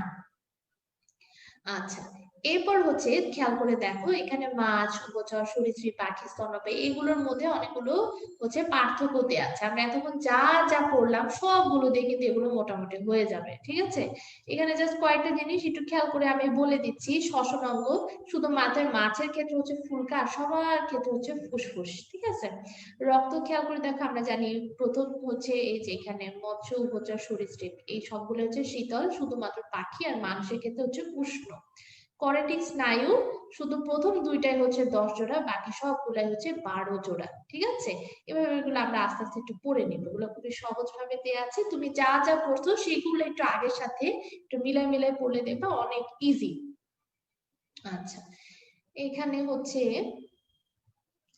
আচ্ছা, এরপর হচ্ছে খেয়াল করে দেখো এখানে মাছ, উভচর, সরীসৃপ, পাখি, স্তন্যপায়ী এগুলোর মধ্যে অনেকগুলো হচ্ছে পার্থক্য দেওয়া আছে। আমরা এতক্ষণ যা যা পড়লাম সবগুলো দিয়ে কিন্তু এগুলো মোটামুটি হয়ে যাবে, ঠিক আছে? এখানে জাস্ট কয়েকটা জিনিস একটু খেয়াল করে আমি বলে দিচ্ছি। শ্বসন অঙ্গ শুধু মাছের ক্ষেত্রে হচ্ছে ফুলকা, আর সবার ক্ষেত্রে হচ্ছে ফুসফুস, ঠিক আছে? রক্ত খেয়াল করে দেখো, আমরা জানি প্রথম হচ্ছে এই যে এখানে মৎস্য, উভচর, সরীসৃপ এই সবগুলো হচ্ছে শীতল, শুধুমাত্র পাখি আর মানুষের ক্ষেত্রে হচ্ছে উষ্ণ। করেটিক স্নায়ু শুধু প্রথম দুইটাই হচ্ছে 10 জোড়া, বাকি সবগুলাই হচ্ছে 12 জোড়া, ঠিক আছে? এভাবে এগুলো আমরা আস্তে আস্তে একটু পড়ে নিব, এগুলো খুবই সহজ ভাবে দেওয়া আছে। তুমি যা যা পড়ছো সেগুলো একটু আগের সাথে একটু মিলাই মিলাই পড়লে দেখবা অনেক ইজি। আচ্ছা, এখানে হচ্ছে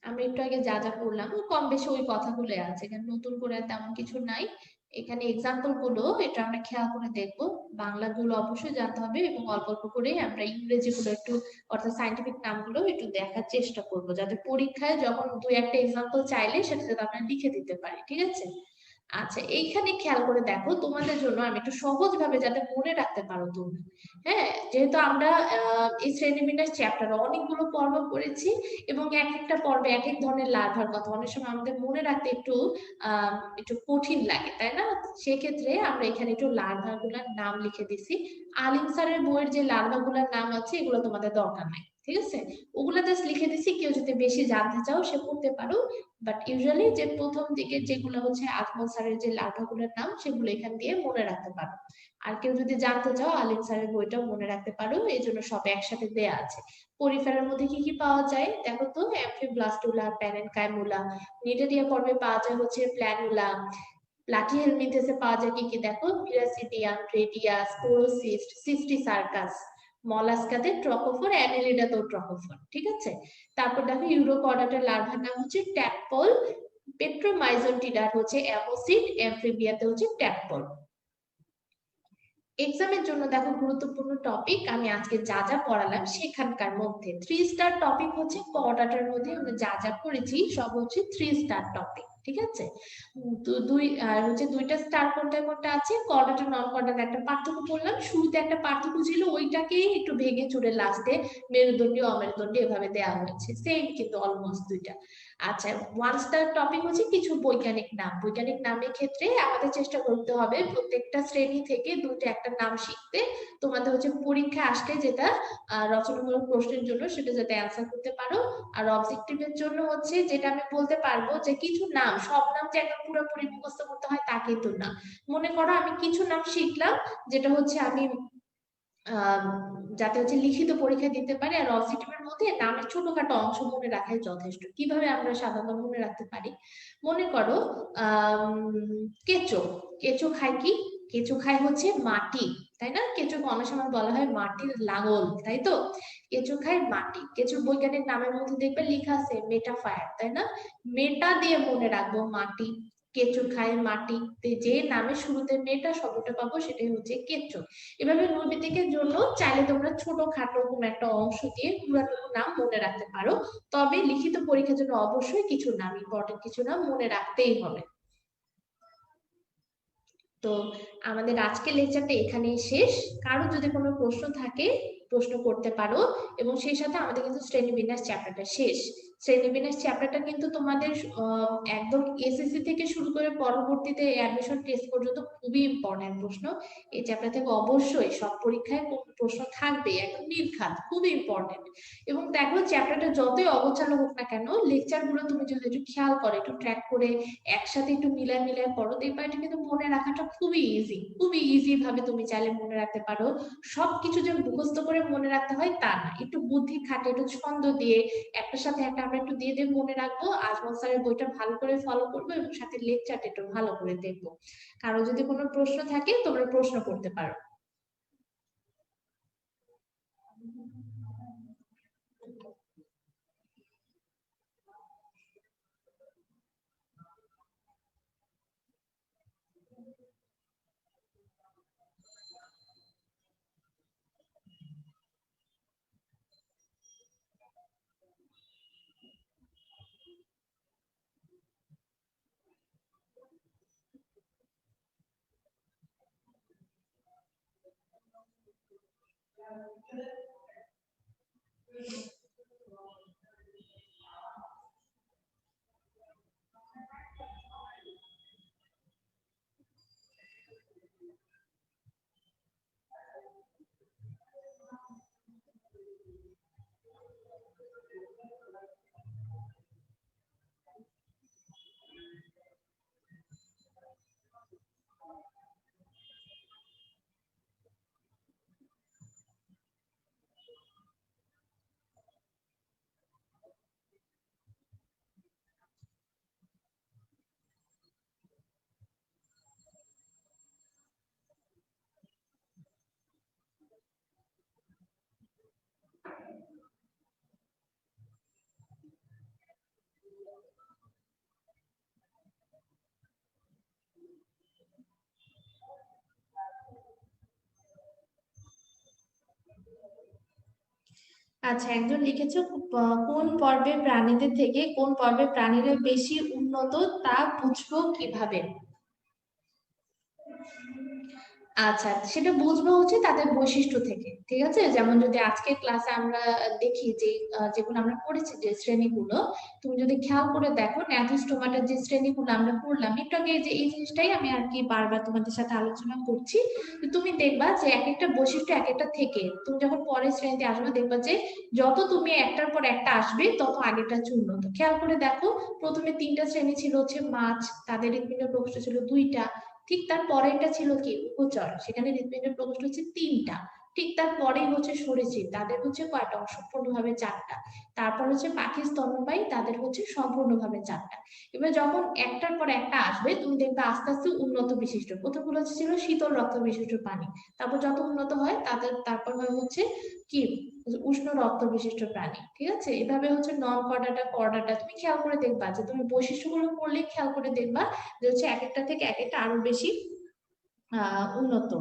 আমরা একটু আগে যা যা পড়লাম কম বেশি ওই কথাগুলো আছে, এখানে নতুন করে তেমন কিছু নাই। এখানে এক্সাম্পল গুলো এটা আমরা খেয়াল করে দেখবো। বাংলা গুলো অবশ্যই জানতে হবে এবং অল্প অল্প করে আমরা ইংরেজি গুলো একটু, অর্থাৎ সাইন্টিফিক নামগুলো একটু দেখার চেষ্টা করব, যাতে পরীক্ষায় যখন দুই একটা এক্সাম্পল চাইলে সেটা যাতে আমরা লিখে দিতে পারি, ঠিক আছে? আচ্ছা, এইখানে খেয়াল করে দেখো তোমাদের জন্য আমি একটু সহজ ভাবে যাতে মনে রাখতে পারো তুমি। হ্যাঁ, যেহেতু আমরা এই শ্রেণীবিন্যাস চ্যাপ্টারে অনেকগুলো পর্ব পড়েছি এবং এক একটা পর্বে এক এক ধরনের লার্ভার কথা অনেক সময় আমাদের মনে রাখতে একটু কঠিন লাগে, তাই না? সেক্ষেত্রে আমরা এখানে একটু লার্ভা গুলার নাম লিখে দিছি। আলিম স্যারের বইয়ের যে লার্ভা গুলার নাম আছে এগুলো তোমাদের দরকার নাই, ঠিক আছে? ওগুলা জাস্ট লিখে দিছি, কেউ যদি বেশি জানতে চাও সে পড়তে পারো। বাট ইউজুয়ালি যে প্রথম দিকে যেগুলো হচ্ছে আজমল স্যারের যে লার্ভা গুলোর নাম সেগুলো এখান দিয়ে মনে রাখতে পারো। আর কেউ যদি জানতে চাও আলিম স্যারের বইটাও মনে রাখতে পারো, এই জন্য সব একসাথে দেয়া আছে। পরিফেরার মধ্যে কি কি পাওয়া যায় দেখো তো? অ্যামফিব্লাস্টুলা, প্যারেনকাইমুলা। নিডারিয়া পর্বে পাওয়া যায় হচ্ছে প্ল্যানুলা। প্লাটিহেলমিনথেসে পাওয়া যায় কি কি দেখো? পিরাসিডিয়াম, রেডিয়া, স্পোরোসিস্ট, সিস্টিসার্কাস। মলাস্কাতে ট্রকোফোর, অ্যানেলিডাতেও ট্রকোফোর, ঠিক আছে? তারপর দেখো ইউরোকর্ডাটার লার্ভার নাম হচ্ছে ট্যাডপল। পেট্রোমাইজোন্টিডার হচ্ছে অ্যামোসিড, অ্যামফিবিয়াতে হচ্ছে ট্যাডপল। এক্সামের জন্য দেখো গুরুত্বপূর্ণ টপিক আমি আজকে যা যা পড়ালাম সেখানকার মধ্যে 3 স্টার টপিক হচ্ছে কর্ডাটার মধ্যে আমরা যা যা পড়েছি সব হচ্ছে 3 স্টার টপিক, ঠিক আছে? দুই আর হচ্ছে 2টা স্টার কোনটা কোনটা আছে, কর্ডাটা নন কর্ডাটা একটা পার্থক্য করলাম। শুরুতে একটা পার্থক্য ছিল, ওইটাকে একটু ভেঙে চুরে লাস্টে মেরুদণ্ডী অমেরুদণ্ডী এভাবে দেওয়া হয়েছে, সেম কিন্তু অলমোস্ট দুইটা। আচ্ছা, 1 স্টার টপিক হচ্ছে কিছু বৈজ্ঞানিক নাম। বৈজ্ঞানিক নামের ক্ষেত্রে আমাদের চেষ্টা করতে হবে প্রত্যেকটা শ্রেণী থেকে দুটো একটা নাম শিখতে। তোমাদের হচ্ছে পরীক্ষা আসলে যেটা রচনামূলক প্রশ্নের জন্য সেটা যাতে অ্যান্সার করতে পারো। আর অবজেক্টিভের জন্য হচ্ছে যেটা আমি বলতে পারবো যে কিছু নাম, সব নাম যে একদম পুরোপুরি মুখস্থ করতে হয় তা কিন্তু না। মনে করো আমি কিছু নাম শিখলাম যেটা হচ্ছে আমি আহ যাতে হচ্ছে লিখিত পরীক্ষা দিতে পারি, আর অবজেক্টিভের মধ্যে নামের ছোটখাটো অংশ মনে রাখাই যথেষ্ট। কিভাবে আমরা সাধারণত মনে রাখতে পারি? মনে করো আহ কেঁচো। কেঁচো খায় কি? কেঁচো খায় হচ্ছে মাটি, তাই না? কেঁচোকে অনেক সময় বলা হয় মাটির লাঙল, তাই তো? কেঁচো খায় মাটি। কেঁচোর বৈজ্ঞানিক নামের মধ্যে দেখবে লেখা আছে মেটাফায়ার, তাই না? মেটা দিয়ে মনে রাখবো মাটি, কেঁচো খায় মাটিতে, যে নামে শুরুতে মেটা শব্দটা পাবো সেটাই হচ্ছে কেঁচো। এভাবে নৈবেদিকের জন্য চাইলে তোমরা ছোটখাটো কোনো একটা অংশ দিয়ে পুরাটুকু নাম মনে রাখতে পারো। তবে লিখিত পরীক্ষার জন্য অবশ্যই কিছু নাম, ইম্পর্টেন্ট কিছু নাম মনে রাখতেই হবে। তো আমাদের আজকের লেকচারটা এখানেই শেষ। কারো যদি কোনো প্রশ্ন থাকে প্রশ্ন করতে পারো। এবং সেই সাথে আমাদের কিন্তু শ্রেণীবিন্যাস চ্যাপ্টারটা শেষ। শ্রেণীবিন্যাস চ্যাপ্টারটা কিন্তু তোমাদের একদম এসএসসি থেকে শুরু করে পরবর্তীতে অ্যাডমিশন টেস্ট পর্যন্ত খুবই ইম্পর্টেন্ট প্রশ্ন। এই চ্যাপ্টার থেকে অবশ্যই সব পরীক্ষায় প্রশ্ন থাকবে, একদম নির্ঘাত, খুবই ইম্পর্টেন্ট। এবং দেখো চ্যাপ্টারটা যতই অগোছালো হোক না কেন, লেকচার গুলো তুমি যদি একটু খেয়াল করো, একটু ট্র্যাক করে একসাথে একটু মিলায় মিলায় পড়ো, দেখবা এটা কিন্তু মনে রাখাটা খুবই ইজি, খুবই ইজি ভাবে তুমি চাইলে মনে রাখতে পারো। সবকিছু যে মুখস্থ করে মনে রাখতে হয় তা না, একটু বুদ্ধি খাটে, একটু ছন্দ দিয়ে একটার সাথে একটা আমরা একটু দিয়ে দিয়ে মনে রাখবো। আজমল স্যারের বইটা ভালো করে ফলো করবো এবং সাথে লেকচারটা একটু ভালো করে দেখবো। কারো যদি কোনো প্রশ্ন থাকে তোমরা প্রশ্ন করতে পারো। আচ্ছা, একজন লিখেছে কোন পর্বে প্রাণীদের থেকে কোন পর্বে প্রাণীরা বেশি উন্নত তা বুঝবো কিভাবে? আচ্ছা, সেটা বুঝবো হচ্ছে তাদের বৈশিষ্ট্য থেকে। ঠিক আছে, যেমন যদি আজকের ক্লাসে আমরা দেখি যে যেগুলো আমরা পড়েছি যে শ্রেণীগুলো, তুমি যদি খেয়াল করে দেখো ন্যাথোস্টোমাটার যে শ্রেণীগুলো আমরা পড়লাম একটু আগে, যে এই জিনিসটাই আমি আর কি বারবার তোমাদের সাথে আলোচনা করছি। তো তুমি দেখবা যে এক একটা বৈশিষ্ট্য এক একটা থেকে, তুমি যখন পরের শ্রেণীতে আসবে দেখবা যে যত তুমি একটার পর একটা আসবে তত আগেটা হচ্ছে উন্নত। খেয়াল করে দেখো, প্রথমে তিনটা শ্রেণী ছিল হচ্ছে মাছ, তাদের হৃৎপিণ্ড প্রকোষ্ঠ ছিল দুইটা। ঠিক তার পরেরটা ছিল কি উভচর, সেখানে হৃৎপিণ্ডের প্রকোষ্ঠ হচ্ছে তিনটা। ঠিক তার পরেই হচ্ছে সরীসৃপ, তাদের হচ্ছে কয়টা, সম্পূর্ণভাবে চারটা। তারপর হচ্ছে পাখি স্তন্যপায়ী, তাদের হচ্ছে সম্পূর্ণভাবে চারটা। এবার যখন একটার পর একটা আসবে তুমি দেখবে আস্তে আস্তে উন্নত বিশিষ্ট, প্রথমগুলো ছিল শীতল রক্ত বিশিষ্ট প্রাণী। তারপর যত উন্নত হয় তাদের তারপর হয় হচ্ছে কি উষ্ণ রক্ত বিশিষ্ট প্রাণী। ঠিক আছে, এভাবে হচ্ছে নন কর্ডাটা কর্ডাটা তুমি খেয়াল করে দেখবা, যে তুমি বৈশিষ্ট্যগুলো পড়লে খেয়াল করে দেখবা যে হচ্ছে এক একটা থেকে এক একটা আরো বেশি উন্নত।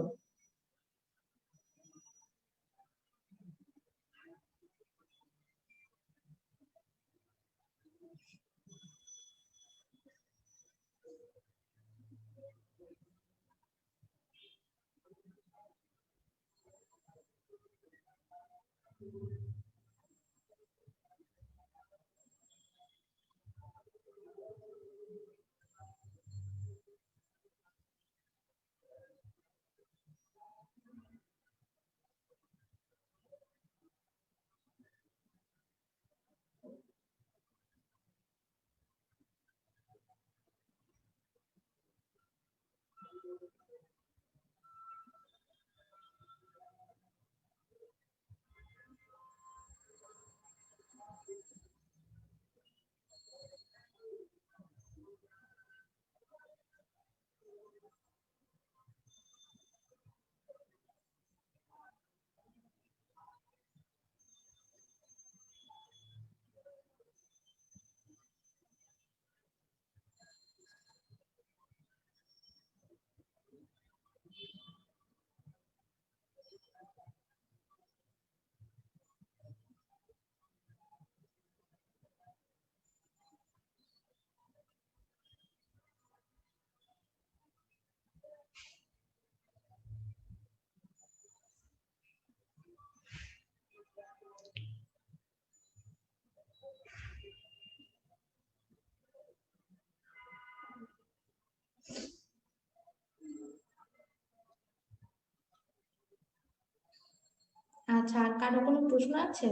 কারো কোনো প্রশ্ন আছে?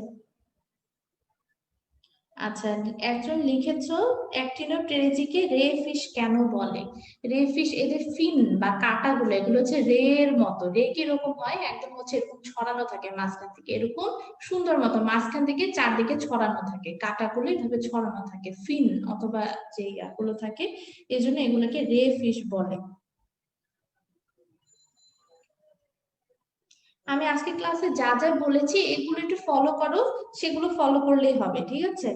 আচ্ছা, একজন লিখেছো অ্যাক্টিনোপটেরিজিকে রে ফিশ কেন বলে? রে ফিশ, এদের ফিন বা কাঁটাগুলো এগুলো হচ্ছে রে এর মতো। রে কিরকম হয়, একদম হচ্ছে এরকম ছড়ানো থাকে মাঝখান থেকে, এরকম সুন্দর মতো মাঝখান থেকে চারদিকে ছড়ানো থাকে, কাঁটাগুলো এইভাবে ছড়ানো থাকে, ফিন অথবা যে ইয়াগুলো থাকে, এই জন্য এগুলোকে রে ফিশ বলে। আমি আজকে ক্লাসে যা যা বলেছি এগুলো একটু ফলো করো, সেগুলো ফলো করলেই হবে, ঠিক আছে?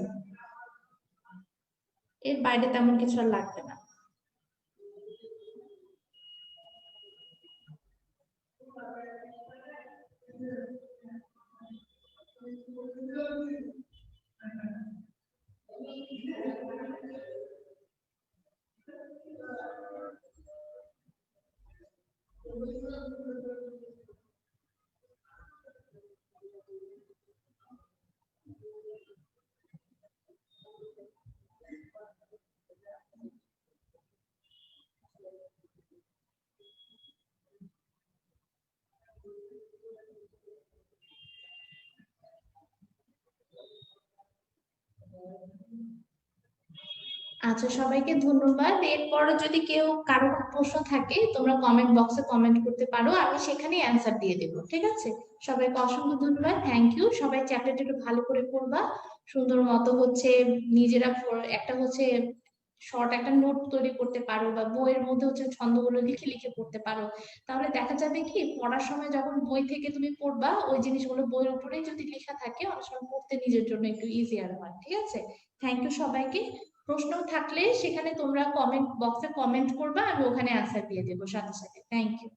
এর বাইরে তেমন কিছু আর লাগবে না। আচ্ছা, সবাইকে ধন্যবাদ। এরপরে যদি কেউ কারো কোনো প্রশ্ন থাকে তোমরা কমেন্ট বক্সে কমেন্ট করতে পারো, আমি সেখানেই অ্যান্সার দিয়ে দেবো, ঠিক আছে? সবাইকে অসংখ্য ধন্যবাদ, থ্যাংক ইউ। সবাই চ্যাপ্টারটা একটু ভালো করে পড়বা, সুন্দর মতো হচ্ছে নিজেরা একটা হচ্ছে শর্ট একটা নোট তৈরি করতে পারো, বা বইয়ের মধ্যে হচ্ছে ছন্দগুলো লিখে লিখে পড়তে পারো। তাহলে দেখা যাবে কি পড়ার সময় যখন বই থেকে তুমি পড়বা, ওই জিনিসগুলো বইয়ের উপরেই যদি লেখা থাকে অনেক সময় পড়তে নিজের জন্য একটু ইজিয়ার হয়, ঠিক আছে? থ্যাংক ইউ সবাইকে। প্রশ্ন থাকলে সেখানে তোমরা কমেন্ট বক্সে কমেন্ট করবা, আমি ওখানে অ্যান্সার দিয়ে দেবো সাথে সাথে। Thank you.